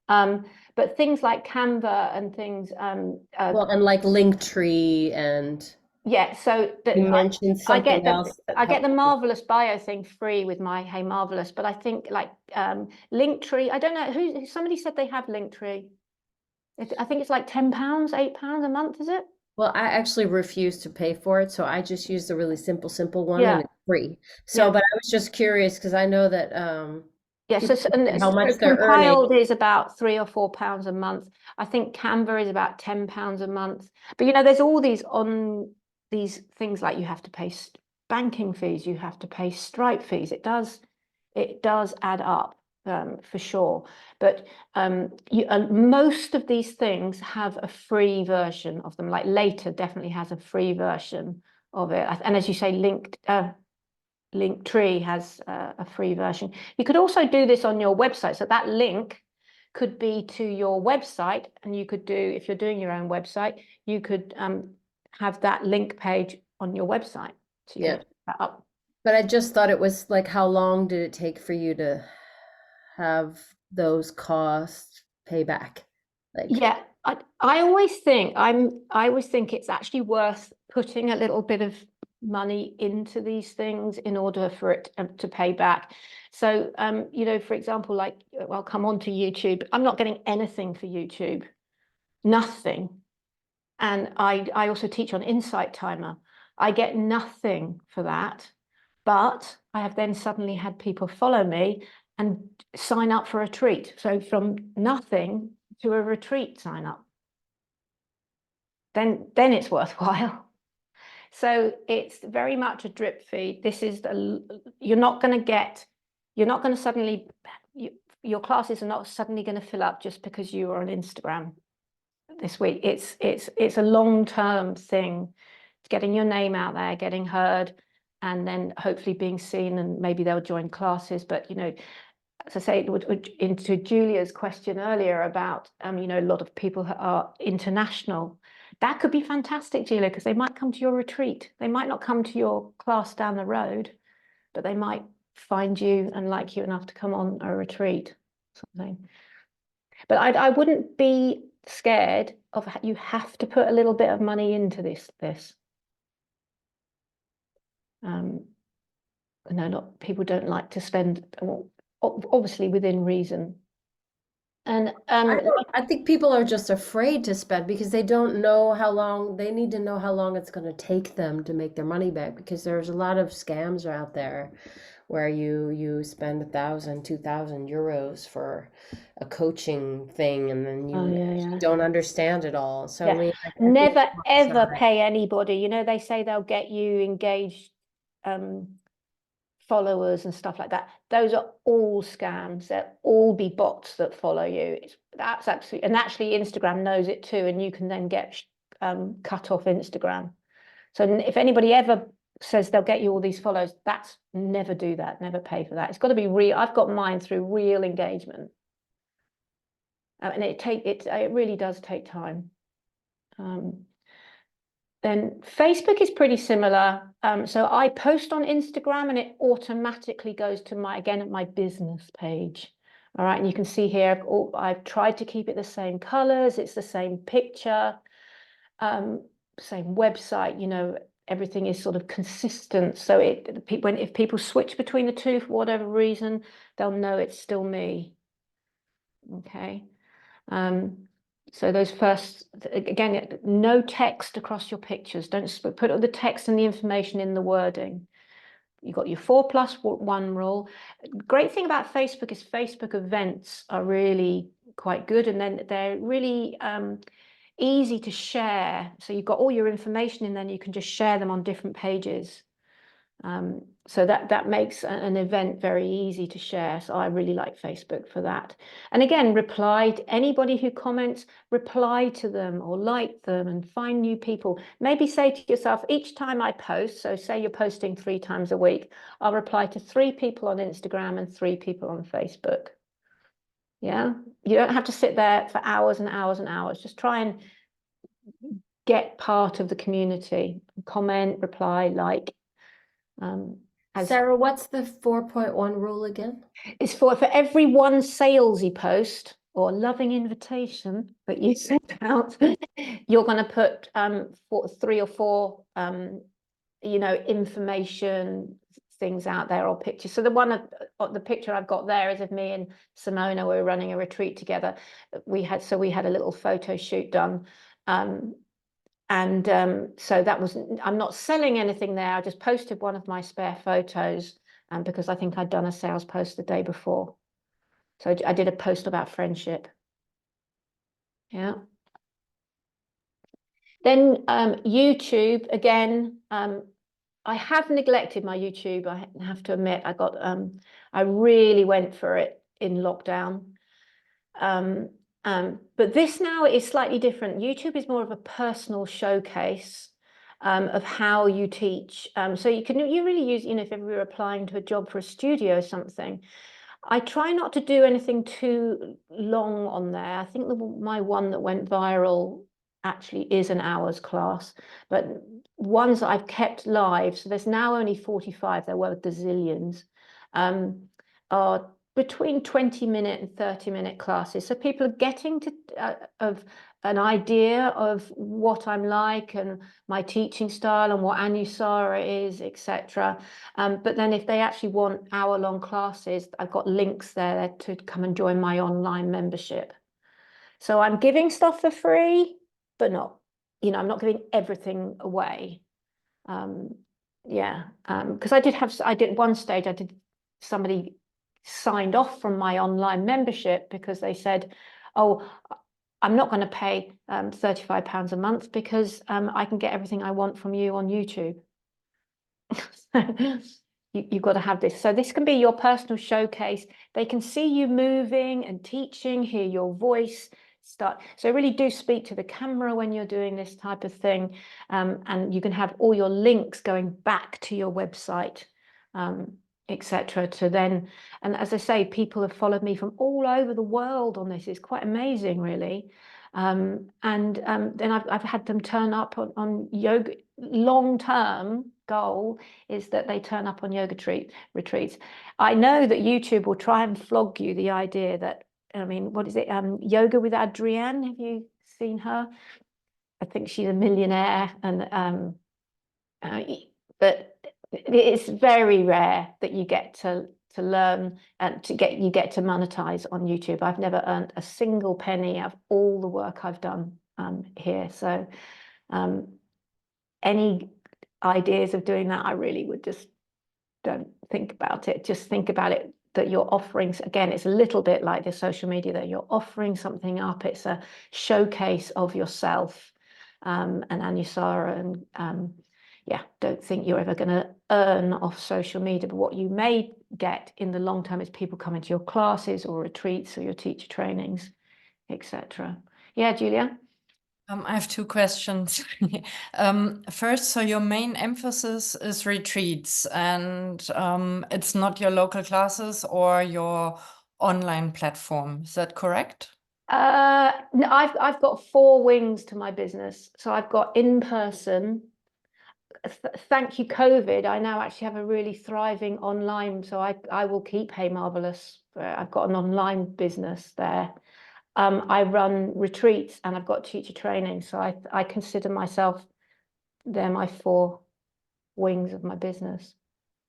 But things like Canva and things. Well, and like Linktree and Yeah, so you mentioned I get something else. I get the Marvelous bio thing free with my Hey Marvelous, but I think like Linktree, I don't know who, somebody said they have Linktree. I think it's like £10, £8 a month, is it? Well, I actually refuse to pay for it, so I just use the really simple one, Yeah. and it's free. So, Yeah. but I was just curious because I know that Yeah, people and how much so they're earning. compiled is about £3 or £4 a month. I think Canva is about £10 a month. But you know, there's all these things like you have to pay banking fees, you have to pay Stripe fees. It does add up for sure. But most of these things have a free version of them. Like Later definitely has a free version of it. And as you say, Linktree has a free version. You could also do this on your website. So that link could be to your website, and you could do, if you're doing your own website, you could have that link page on your website. So you Yeah. can put that up. But I just thought it was like, how long did it take for you to have those costs pay back? Like, Yeah, I always think it's actually worth putting a little bit of money into these things in order for it to pay back. So you know, for example, like I'll come on to YouTube. I'm not getting anything for YouTube, nothing. And I also teach on Insight Timer. I get nothing for that, but I have then suddenly had people follow me and sign up for a retreat. So from nothing to a retreat sign up. Then it's worthwhile. So it's very much a drip feed. This is you're not going to suddenly, your classes are not suddenly going to fill up just because you are on Instagram this week. It's a long-term thing. It's getting your name out there, getting heard, and then hopefully being seen, and maybe they'll join classes. But you know, as I say, into Julia's question earlier about you know, a lot of people are international. That could be fantastic, Julia, because they might come to your retreat. They might not come to your class down the road, but they might find you and like you enough to come on a retreat, something. But I wouldn't be scared of, you have to put a little bit of money into this. No, not people don't like to spend, obviously within reason. And I think people are just afraid to spend because they don't know how long, they need to know how long it's going to take them to make their money back, because there's a lot of scams out there where you spend 1,000, 2,000 euros for a coaching thing, and then you don't understand it all. So I mean, I never ever pay anybody. You know, they say they'll get you engaged followers and stuff like that. Those are all scams. They'll all be bots that follow you. That's absolutely, and actually Instagram knows it too, and you can then get cut off Instagram. So if anybody ever says they'll get you all these follows, that's, never do that, never pay for that. It's got to be real. I've got mine through real engagement, and it really does take time. Then Facebook is pretty similar. So I post on Instagram and it automatically goes to my business page. All right, and you can see here, I've tried to keep it the same colors. It's the same picture, same website, you know, everything is sort of consistent. So if people switch between the two for whatever reason, they'll know it's still me. Okay. So those first, again, no text across your pictures. Don't put all the text and the information in the wording. You've got your 4+1 rule. Great thing about Facebook is Facebook events are really quite good, and then they're really easy to share. So you've got all your information in there, and you can just share them on different pages. So that makes an event very easy to share. So I really like Facebook for that. And again, reply to anybody who comments, reply to them or like them and find new people. Maybe say to yourself, each time I post, so say you're posting 3 times a week, I'll reply to 3 people on Instagram and 3 people on Facebook. Yeah, you don't have to sit there for hours and hours and hours. Just try and get part of the community, comment, reply, like. Sarah, what's the 4.1 rule again? It's for every one salesy post or loving invitation that you send out, you're going to put 3 or 4 information things out there or pictures. So the picture I've got there is of me and Simona. We were running a retreat together. We had a little photo shoot done. So that was, I'm not selling anything there. I just posted one of my spare photos because I think I'd done a sales post the day before. So I did a post about friendship. Yeah. Then YouTube, again, I have neglected my YouTube. I have to admit, I really went for it in lockdown. But this now is slightly different. YouTube is more of a personal showcase of how you teach. So you really use, if ever you're applying to a job for a studio or something, I try not to do anything too long on there. I think my one that went viral actually is an hour's class, but ones that I've kept live, so there's now only 45, there were gazillions, are between 20-minute and 30-minute classes. So people are getting to of an idea of what I'm like and my teaching style and what Anusara is, etc. But then if they actually want hour-long classes, I've got links there to come and join my online membership. So I'm giving stuff for free, but not, I'm not giving everything away. Because somebody signed off from my online membership because they said, oh, I'm not going to pay £35 a month because I can get everything I want from you on YouTube. You've got to have this. So this can be your personal showcase. They can see you moving and teaching, hear your voice. So really do speak to the camera when you're doing this type of thing. And you can have all your links going back to your website, etc. to then, and as I say, people have followed me from all over the world on this. It's quite amazing, really. Then I've had them turn up on yoga. Long-term goal is that they turn up on yoga retreats. I know that YouTube will try and flog you the idea that, what is it? Yoga with Adrienne. Have you seen her? I think she's a millionaire, and but it's very rare that you get to learn and you get to monetize on YouTube. I've never earned a single penny of all the work I've done here. So any ideas of doing that, I really would just don't think about it. Just think about it that you're offering, again, it's a little bit like the social media, that you're offering something up. It's a showcase of yourself and Anusara, and don't think you're ever going to earn off social media, but what you may get in the long term is people coming to your classes or retreats or your teacher trainings, etc. Yeah, Julia? I have 2 questions. First, so your main emphasis is retreats, and it's not your local classes or your online platform. Is that correct? No, I've got 4 wings to my business. So I've got in-person. Thank you, COVID. I now actually have a really thriving online. So I will keep Hey Marvelous. I've got an online business there. I run retreats and I've got teacher training. So I consider myself, they're my 4 wings of my business.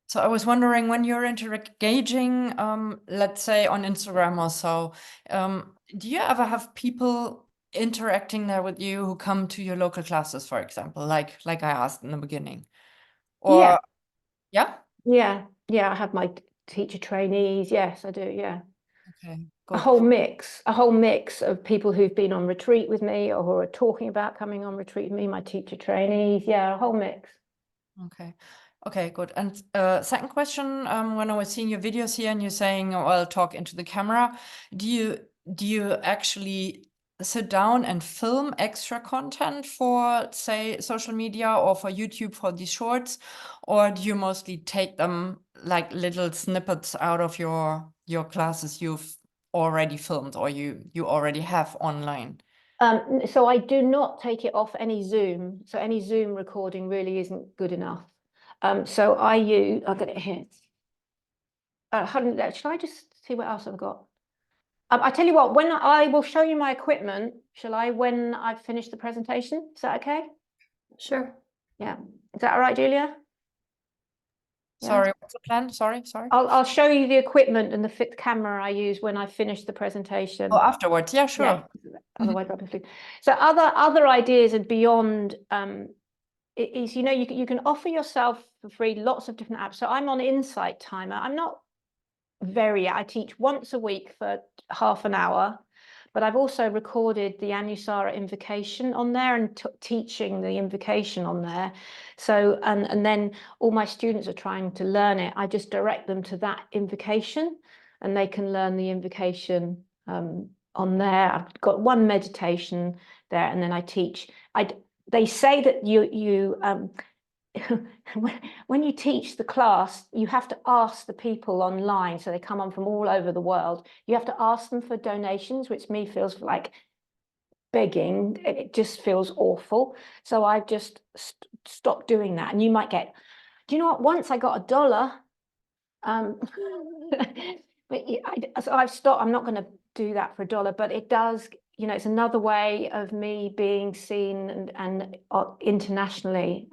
So I was wondering, when you're engaging, let's say on Instagram or so, do you ever have people interacting there with you who come to your local classes, for example, like I asked in the beginning? Or yeah? Yeah, I have my teacher trainees. Yes, I do. Yeah. Okay, A good. whole mix of people who've been on retreat with me or who are talking about coming on retreat with me, my teacher trainees. Yeah, a whole mix. Okay, good. And second question, when I was seeing your videos here and you're saying, oh, I'll talk into the camera, do you actually sit down and film extra content for, say, social media or for YouTube for these shorts, or do you mostly take them like little snippets out of your classes you've already filmed or you already have online? So I do not take it off any Zoom. So any Zoom recording really isn't good enough. So I'll get it here. Should I just see what else I've got? I tell you what, when I will show you my equipment, shall I, when I've finished the presentation? Is that okay? Sure. Yeah. Is that all right, Julia? Yeah. Sorry, what's the plan? Sorry. I'll show you the equipment and the fifth camera I use when I finish the presentation. Oh, afterwards. Yeah, sure. Yeah. Otherwise, obviously. So other ideas and beyond is, you know, you can offer yourself for free lots of different apps. So I'm on Insight Timer. I'm not I teach once a week for half an hour, but I've also recorded the Anusara invocation on there and teaching the invocation on there. So, and then all my students are trying to learn it. I just direct them to that invocation and they can learn the invocation on there. I've got one meditation there, and then I teach. They say that you when you teach the class, you have to ask the people online, so they come on from all over the world. You have to ask them for donations, which me feels like begging. It just feels awful. So I've just stopped doing that. And you might get, do you know what? Once I got $1. So I've stopped. I'm not going to do that for $1, but it does, you know, it's another way of me being seen and internationally,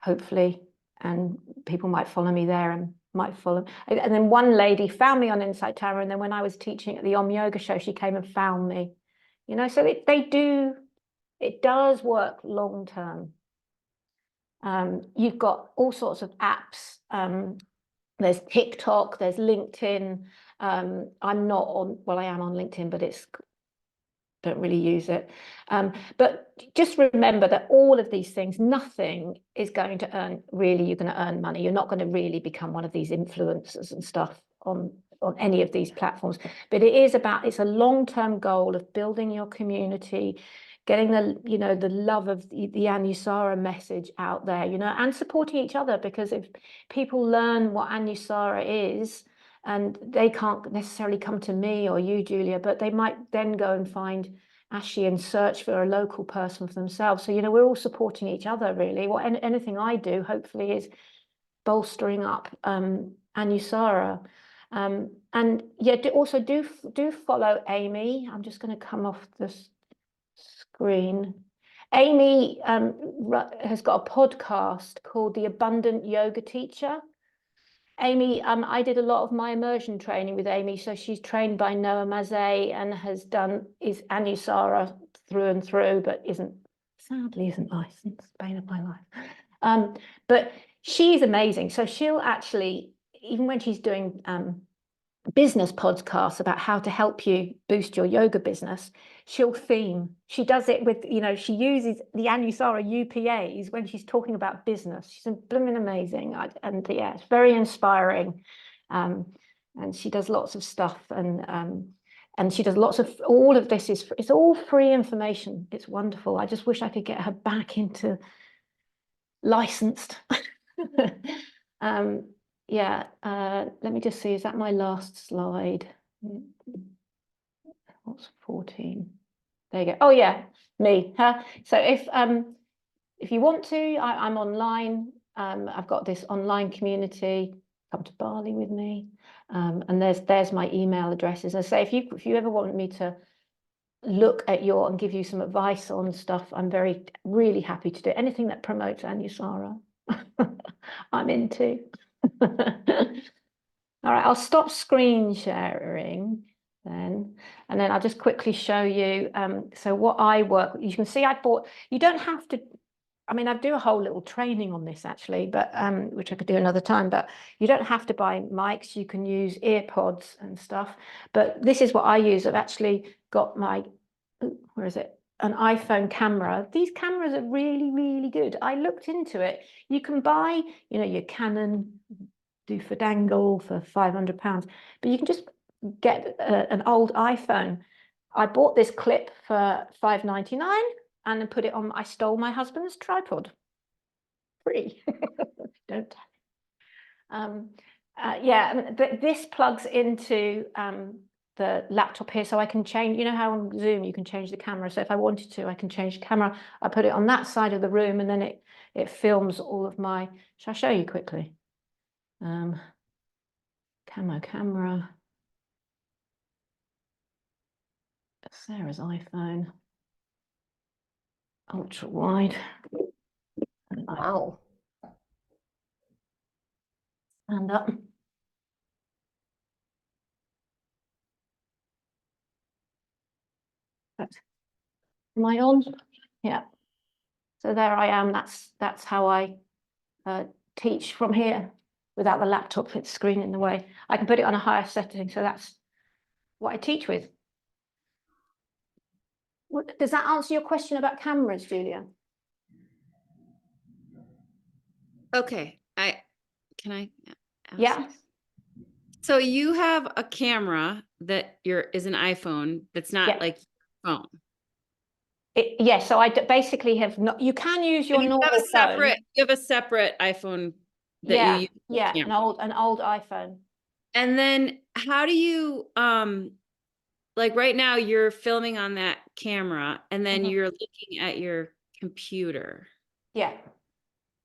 hopefully, and people might follow me there and might follow. And then one lady found me on Insight Timer, and then when I was teaching at the Om Yoga show, she came and found me, you know, so it does work long term. You've got all sorts of apps. There's TikTok, there's LinkedIn. I'm not on, well, I am on LinkedIn, but don't really use it. But just remember that all of these things, nothing is going to earn, really, you're going to earn money. You're not going to really become one of these influencers and stuff on any of these platforms. But it's a long-term goal of building your community, getting the love of the Anusara message out there, you know, and supporting each other, because if people learn what Anusara is, and they can't necessarily come to me or you, Julia, but they might then go and find Ashi and search for a local person for themselves. So, you know, we're all supporting each other, really. Anything I do, hopefully, is bolstering up Anusara. And yeah, also do follow Amy. I'm just going to come off this screen. Amy has got a podcast called The Abundant Yoga Teacher. Amy, I did a lot of my immersion training with Amy. So she's trained by Noah Mazet and is Anusara through and through, but sadly isn't licensed, bane of my life. But she's amazing. So she'll actually, even when she's doing business podcasts about how to help you boost your yoga business, she'll theme. She does it with, you know, she uses the Anusara UPAs when she's talking about business. She's blooming amazing. And yeah, it's very inspiring. And she does lots of stuff, and she does lots of, all of this it's all free information. It's wonderful. I just wish I could get her back into licensed. Yeah, let me just see, is that my last slide? What's 14? There you go. Oh yeah, me. So if you want to, I'm online. I've got this online community. Come to Bali with me. And there's my email addresses. And say if you ever want me to look at and give you some advice on stuff, I'm really happy to do anything that promotes Anusara. I'm into. All right, I'll stop screen sharing then, and then I'll just quickly show you. So what I work, you can see I bought, you don't have to, I mean, I do a whole little training on this actually, but which I could do another time, but you don't have to buy mics. You can use earpods and stuff, but this is what I use. I've actually got my, where is it? An iPhone camera. These cameras are really, really good. I looked into it. You can buy, you know, your Canon for dangle for £500, but you can just get an old iPhone. I bought this clip for £5.99 and then put it on. I stole my husband's tripod, free. Don't tell him. Yeah, but this plugs into the laptop here, so I can change, you know how on Zoom you can change the camera. So if I wanted to, I can change the camera. I put it on that side of the room, and then it films all of my, shall I show you quickly? Camera. Sarah's iPhone. Ultra wide. Wow. Stand up. Am I on? Yeah. So there I am. That's how I teach from here without the laptop screen in the way. I can put it on a higher setting, so that's what I teach with. Does that answer your question about cameras, Julia? Okay, can I ask? Yeah. So you have a camera that is an iPhone that's not Yeah. like your phone. Yes, so I basically have not. You can use your And normal you phone. have a separate iPhone that you use. Yeah, an old iPhone. And then how do you like right now you're filming on that camera and then you're looking at your computer. Yeah.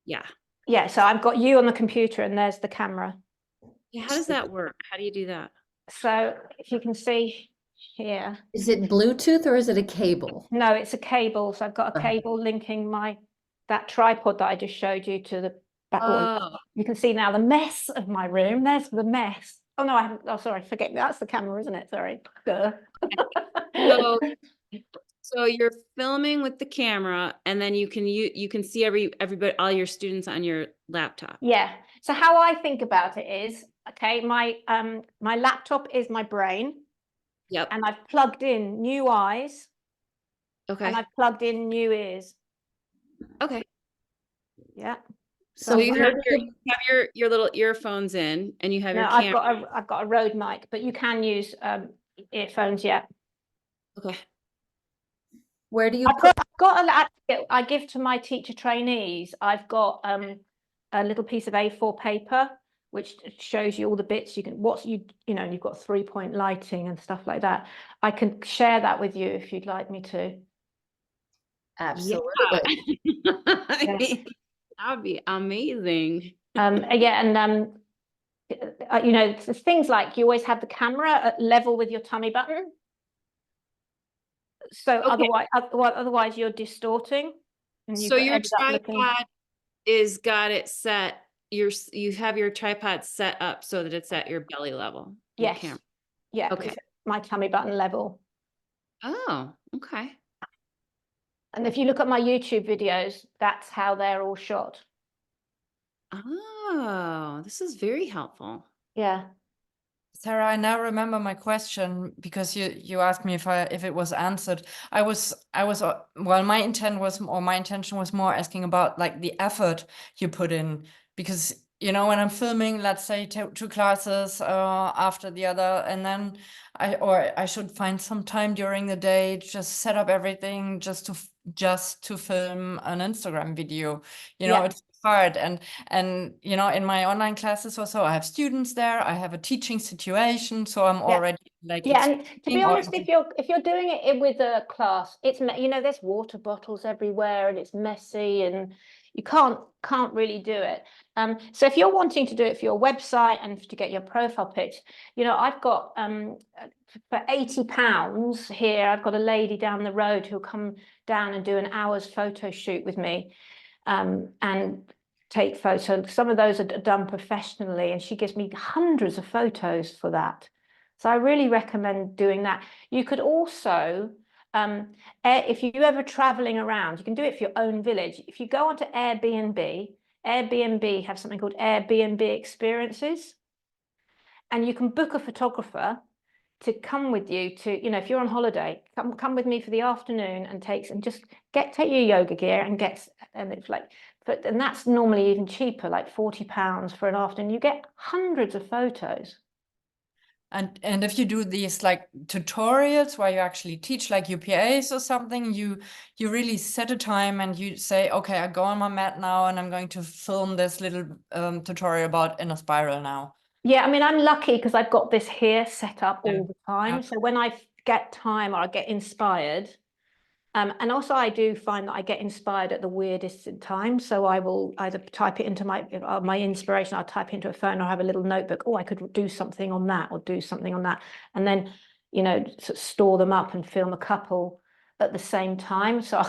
Yeah. Yeah, so I've got you on the computer and there's the camera. Yeah, how does that work? How do you do that? So if you can see here. Is it Bluetooth or is it a cable? No, it's a cable. So I've got a cable linking that tripod that I just showed you to the back. Oh. You can see now the mess of my room. There's the mess. Oh no, I haven't. Oh, sorry, forget that's the camera, isn't it? Sorry. So you're filming with the camera, and then you can see everybody, all your students on your laptop. Yeah. So how I think about it is, okay, my laptop is my brain. Yep. And I've plugged in new eyes. Okay. And I've plugged in new ears. Okay. Yeah. So you have your little earphones in, and you have your camera. I've got a Rode mic, but you can use earphones. Yeah. Okay. Where do you I give to my teacher trainees. I've got a little piece of A4 paper which shows you all the bits you can. You've got 3-point lighting and stuff like that. I can share that with you if you'd like me to. Absolutely. Yeah. That would be amazing. It's things like you always have the camera at level with your tummy button. So otherwise you're distorting. So your tripod is got it set. You have your tripod set up so that it's at your belly level. Yes. Yeah. Okay. My tummy button level. Oh, okay. And if you look at my YouTube videos, that's how they're all shot. Oh, this is very helpful. Yeah. Sarah, I now remember my question because you asked me if it was answered. My intention was more asking about like the effort you put in, because when I'm filming, let's say two classes after the other, and then I should find some time during the day, just set up everything just to film an Instagram video. It's hard, and in my online classes also I have students there, I have a teaching situation, so I'm already like and to be honest, if you're doing it with a class, it's there's water bottles everywhere and it's messy and you can't really do it. So if you're wanting to do it for your website and to get your profile pics, I've got for £80 here, I've got a lady down the road who'll come down and do an hour's photo shoot with me. And take photos. Some of those are done professionally, and she gives me hundreds of photos for that. So I really recommend doing that. You could also, if you're ever traveling around, you can do it for your own village. If you go onto Airbnb have something called Airbnb experiences, and you can book a photographer to come with you to, if you're on holiday, come with me for the afternoon and take your yoga gear and it's like, and that's normally even cheaper, like £40 for an afternoon. You get hundreds of photos. And if you do these like tutorials where you actually teach like UPAs or something, you really set a time and you say, okay, I go on my mat now and I'm going to film this little tutorial about inner spiral now. Yeah, I mean, I'm lucky because I've got this here set up Yeah. all the time. Yeah. So when I get time or I get inspired, and also I do find that I get inspired at the weirdest times. So I will either type it into my inspiration, I'll type into a phone or have a little notebook. Oh, I could do something on that or do something on that. And then, you know, sort of store them up and film a couple at the same time. So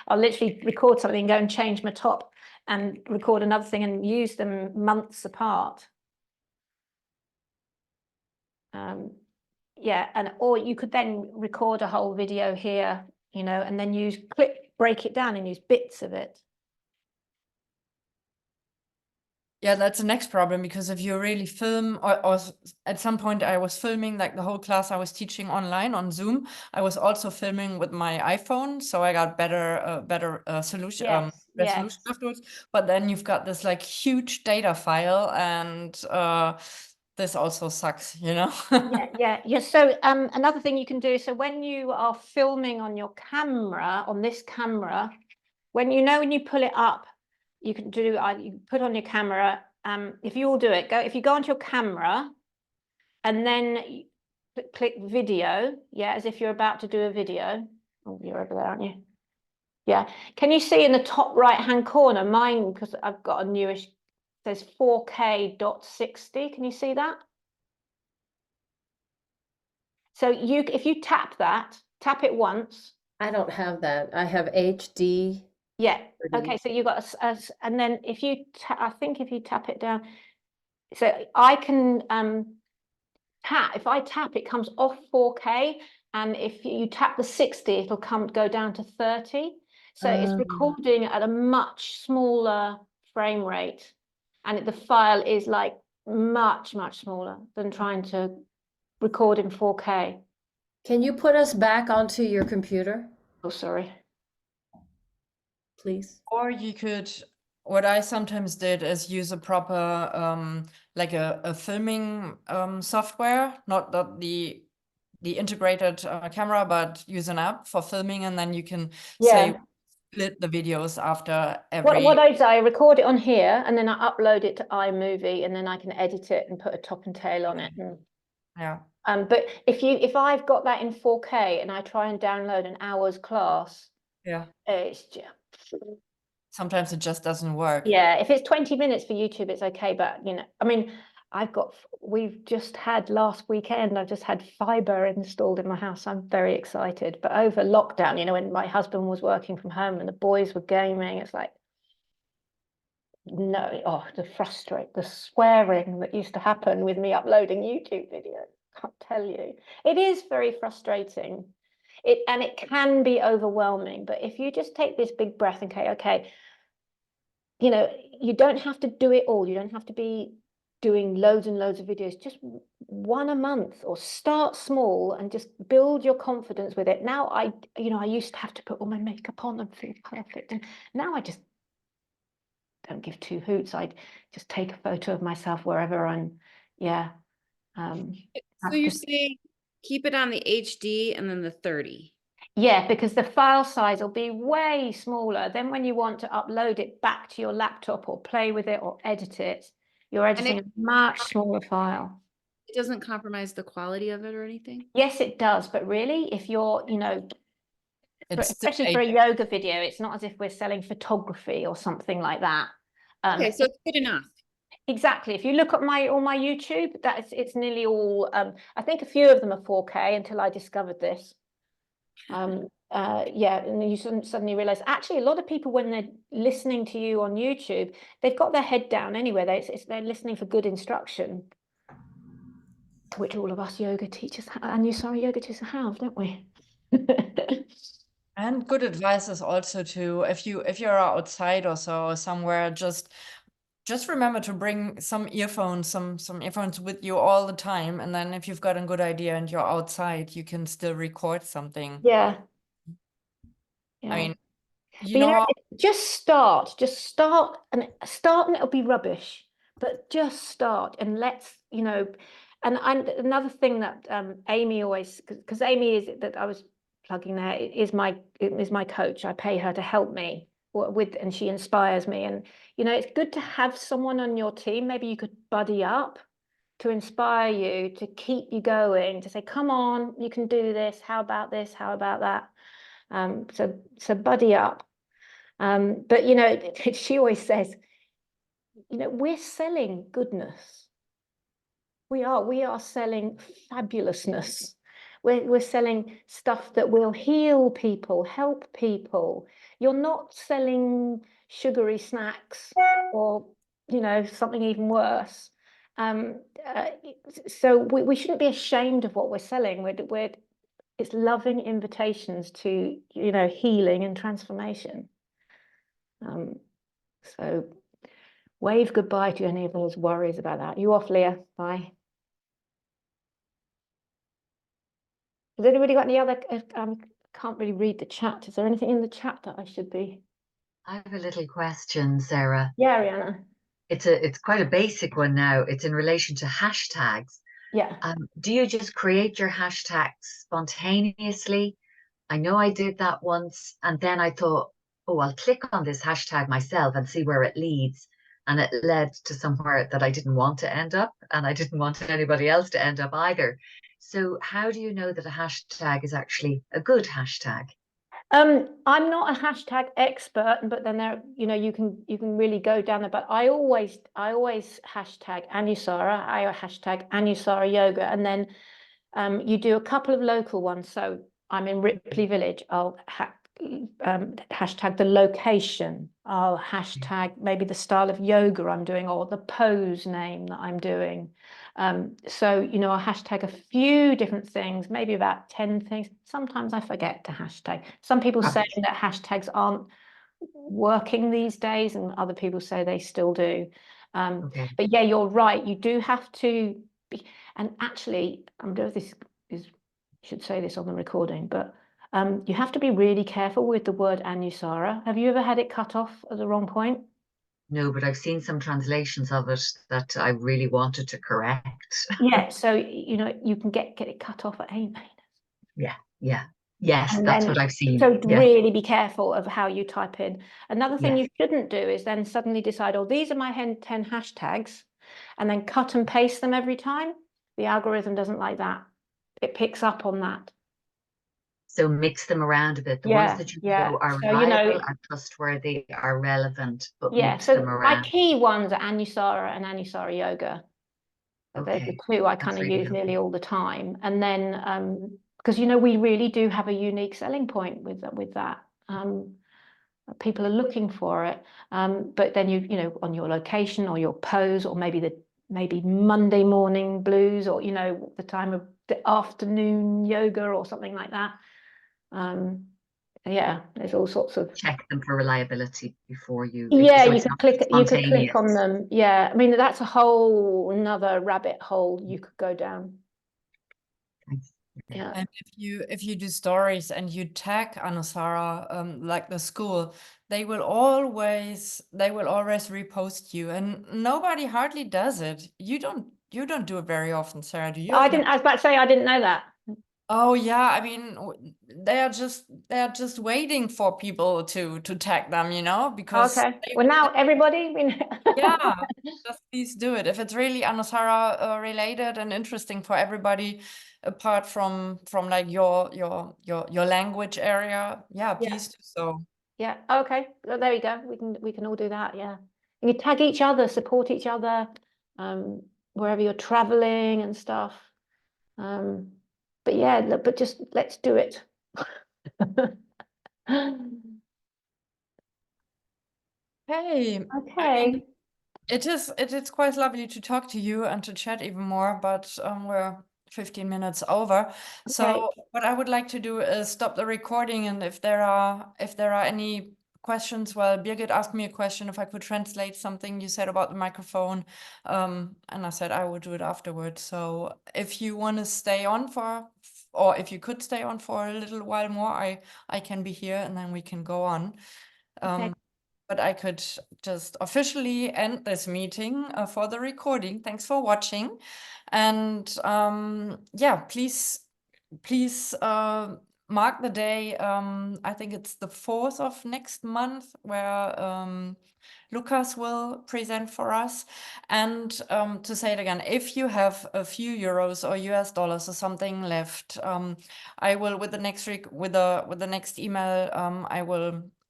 I'll literally record something, go and change my top and record another thing and use them months apart. Yeah, or you could then record a whole video here, you know, and then break it down and use bits of it. Yeah, that's the next problem, because if you really film, or at some point I was filming like the whole class I was teaching online on Zoom. I was also filming with my iPhone, so I got better solution resolution afterwards. But then you've got this like huge data file, and this also sucks, you know. Yeah. So another thing you can do, so when you are filming on your camera, on this camera, when you pull it up, you can you put on your camera. If you all do it, if you go onto your camera and then click video, yeah, as if you're about to do a video. Oh, you're over there, aren't you? Yeah. Can you see in the top right hand corner, mine, because I've got a newish, says 4K.60. Can you see that? So if you tap it once. I don't have that. I have HD. Yeah. 30. Okay. So you got and then if you I think if you tap it down, so I can tap. If I tap, it comes off 4K, and if you tap the 60, it'll go down to 30. So it's recording at a much smaller frame rate, and the file is like much smaller than trying to record in 4K. Can you put us back onto your computer, Oh, sorry. please? Or you could, what I sometimes did is use a proper like a filming software, not the integrated camera, but use an app for filming, and then you can say split the videos after every. What I record it on here, and then I upload it to iMovie, and then I can edit it and put a top and tail on it. Yeah. But if I've got that in 4K and I try and download an hour's class, it's just, sometimes it just doesn't work. Yeah, if it's 20 minutes for YouTube, it's okay. But you know, I mean, we've just had last weekend, I've just had fiber installed in my house. I'm very excited. But over lockdown, you know, when my husband was working from home and the boys were gaming, it's like, no, the swearing that used to happen with me uploading YouTube videos. Can't tell you. It is very frustrating. And it can be overwhelming. But if you just take this big breath and okay, you know, you don't have to do it all. You don't have to be doing loads and loads of videos, just one a month, or start small and just build your confidence with it. Now I used to have to put all my makeup on and feel perfect. And now I just don't give two hoots. I just take a photo of myself wherever I'm. So you're saying keep it on the HD and then the 30. Yeah, because the file size will be way smaller. Then when you want to upload it back to your laptop or play with it or edit it, you're editing a much smaller file. It doesn't compromise the quality of it or anything? Yes, it does. But really, if you're, you know, especially for a yoga video, it's not as if we're selling photography or something like that. Okay, so it's good enough. Exactly. If you look at all my YouTube, it's nearly all. I think a few of them are 4K until I discovered this. And you suddenly realize actually a lot of people, when they're listening to you on YouTube, they've got their head down anyway. They're listening for good instruction, which all of us yoga teachers and Anusara yoga teachers have, don't we? And good advice is also to, if you're outside or so somewhere, just remember to bring some earphones with you all the time, and then if you've got a good idea and you're outside, you can still record something. Yeah. I mean, you know, just start and it'll be rubbish, but just start and let's, you know. And another thing that Amy always, because Amy is that I was plugging there, is my coach. I pay her to help me and she inspires me. And you know, it's good to have someone on your team. Maybe you could buddy up to inspire you, to keep you going, to say, come on, you can do this. How about this? How about that? So buddy up. But, you know, she always says, you know, we're selling goodness. We are selling fabulousness. We're selling stuff that will heal people, help people. You're not selling sugary snacks or, you know, something even worse. So we shouldn't be ashamed of what we're selling. It's loving invitations to, you know, healing and transformation. So wave goodbye to any of those worries about that. You off, Leah. Bye. Has anybody got any other? Can't really read the chat. Is there anything in the chat that I should be? I have a little question, Sarah. Yeah, Rihanna. It's quite a basic one now. It's in relation to hashtags. Yeah. Do you just create your hashtags spontaneously? I know I did that once, and then I thought, oh, I'll click on this hashtag myself and see where it leads. And it led to somewhere that I didn't want to end up, and I didn't want anybody else to end up either. So how do you know that a hashtag is actually a good hashtag? I'm not a hashtag expert, but then there, you know, you can really go down there. But I always hashtag Anusara. I hashtag Anusara yoga, and then you do a couple of local ones. So I'm in Ripley Village. I'll hashtag the location. I'll hashtag maybe the style of yoga I'm doing or the pose name that I'm doing. So, you know, I'll hashtag a few different things, maybe about 10 things. Sometimes I forget to hashtag. Some people say that hashtags aren't working these days, and other people say they still do. But yeah, you're right. You do have to be, and actually, should say this on the recording, but you have to be really careful with the word Anusara. Have you ever had it cut off at the wrong point? No, but I've seen some translations of it that I really wanted to correct. Yeah, so you know you can get it cut off at A-minus. Yes, that's what I've seen. So really be careful of how you type in. Another thing you shouldn't do is then suddenly decide, oh, these are my 10 hashtags, and then cut and paste them every time. The algorithm doesn't like that. It picks up on that. So mix them around a bit. The ones that you know are reliable, are trustworthy, are relevant, but mix them around. My key ones are Anusara and Anusara yoga. They're the two I kind of use nearly all the time. And then because you know we really do have a unique selling point with that. People are looking for it. But then you know on your location or your pose, or maybe Monday morning blues, or you know the time of the afternoon yoga or something like that. Yeah, there's all sorts of check them for reliability before you. Yeah, so you could click on them. Yeah, I mean that's a whole another rabbit hole you could go down. Yeah. And if you do stories and you tag Anusara, like the school, they will always repost you, and nobody hardly does it. You don't do it very often, Sarah, do you? I was about to say I didn't know that. Oh yeah, I mean they are just waiting for people to tag them, you know, because well now everybody yeah, just please do it if it's really Anusara related and interesting for everybody, apart from like your language area. Yeah, please do so. Yeah, okay, well, there we go. We can all do that. Yeah, you can tag each other, support each other, wherever you're traveling and stuff. But yeah, but just let's do it. Hey, okay. I mean, it is quite lovely to talk to you and to chat even more, but we're 15 minutes over. So what I would like to do is stop the recording, and if there are any questions, well, Birgit asked me a question if I could translate something you said about the microphone, and I said I would do it afterwards. So if you want to stay on or if you could stay on for a little while more, I can be here and then we can go on. But I could just officially end this meeting for the recording. Thanks for watching. And yeah, please mark the day. I think it's the 4th of next month where Lucas will present for us. And to say it again, if you have a few euros or US dollars or something left, I will with the next email,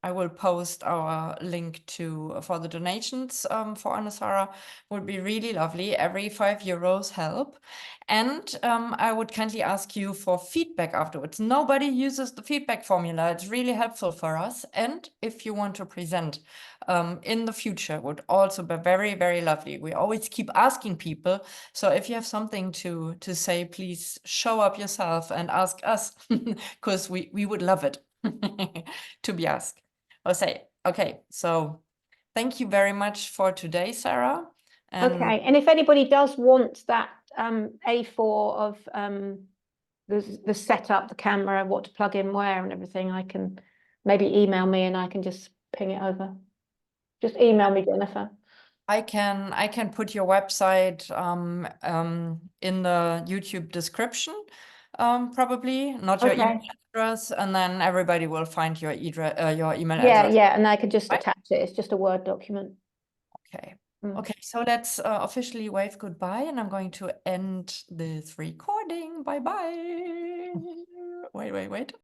I will post our link for the donations for Anusara. Would be really lovely. Every 5 euros help. And I would kindly ask you for feedback afterwards. Nobody uses the feedback formula. It's really helpful for us. And if you want to present in the future, would also be very, very lovely. We always keep asking people. So if you have something to say, please show up yourself and ask us, because we would love it to be asked. Or say, okay, so thank you very much for today, Sarah. Okay, and if anybody does want that A4 of the setup, the camera, what to plug in where and everything, I can maybe email me and I can just ping it over. Just email me, Jennifer. I can put your website in the YouTube description, probably, not your email address, and then everybody will find your email address. Yeah, and I could just attach it. It's just a Word document. Okay. Okay, so let's officially wave goodbye, and I'm going to end this recording. Bye-bye. Wait.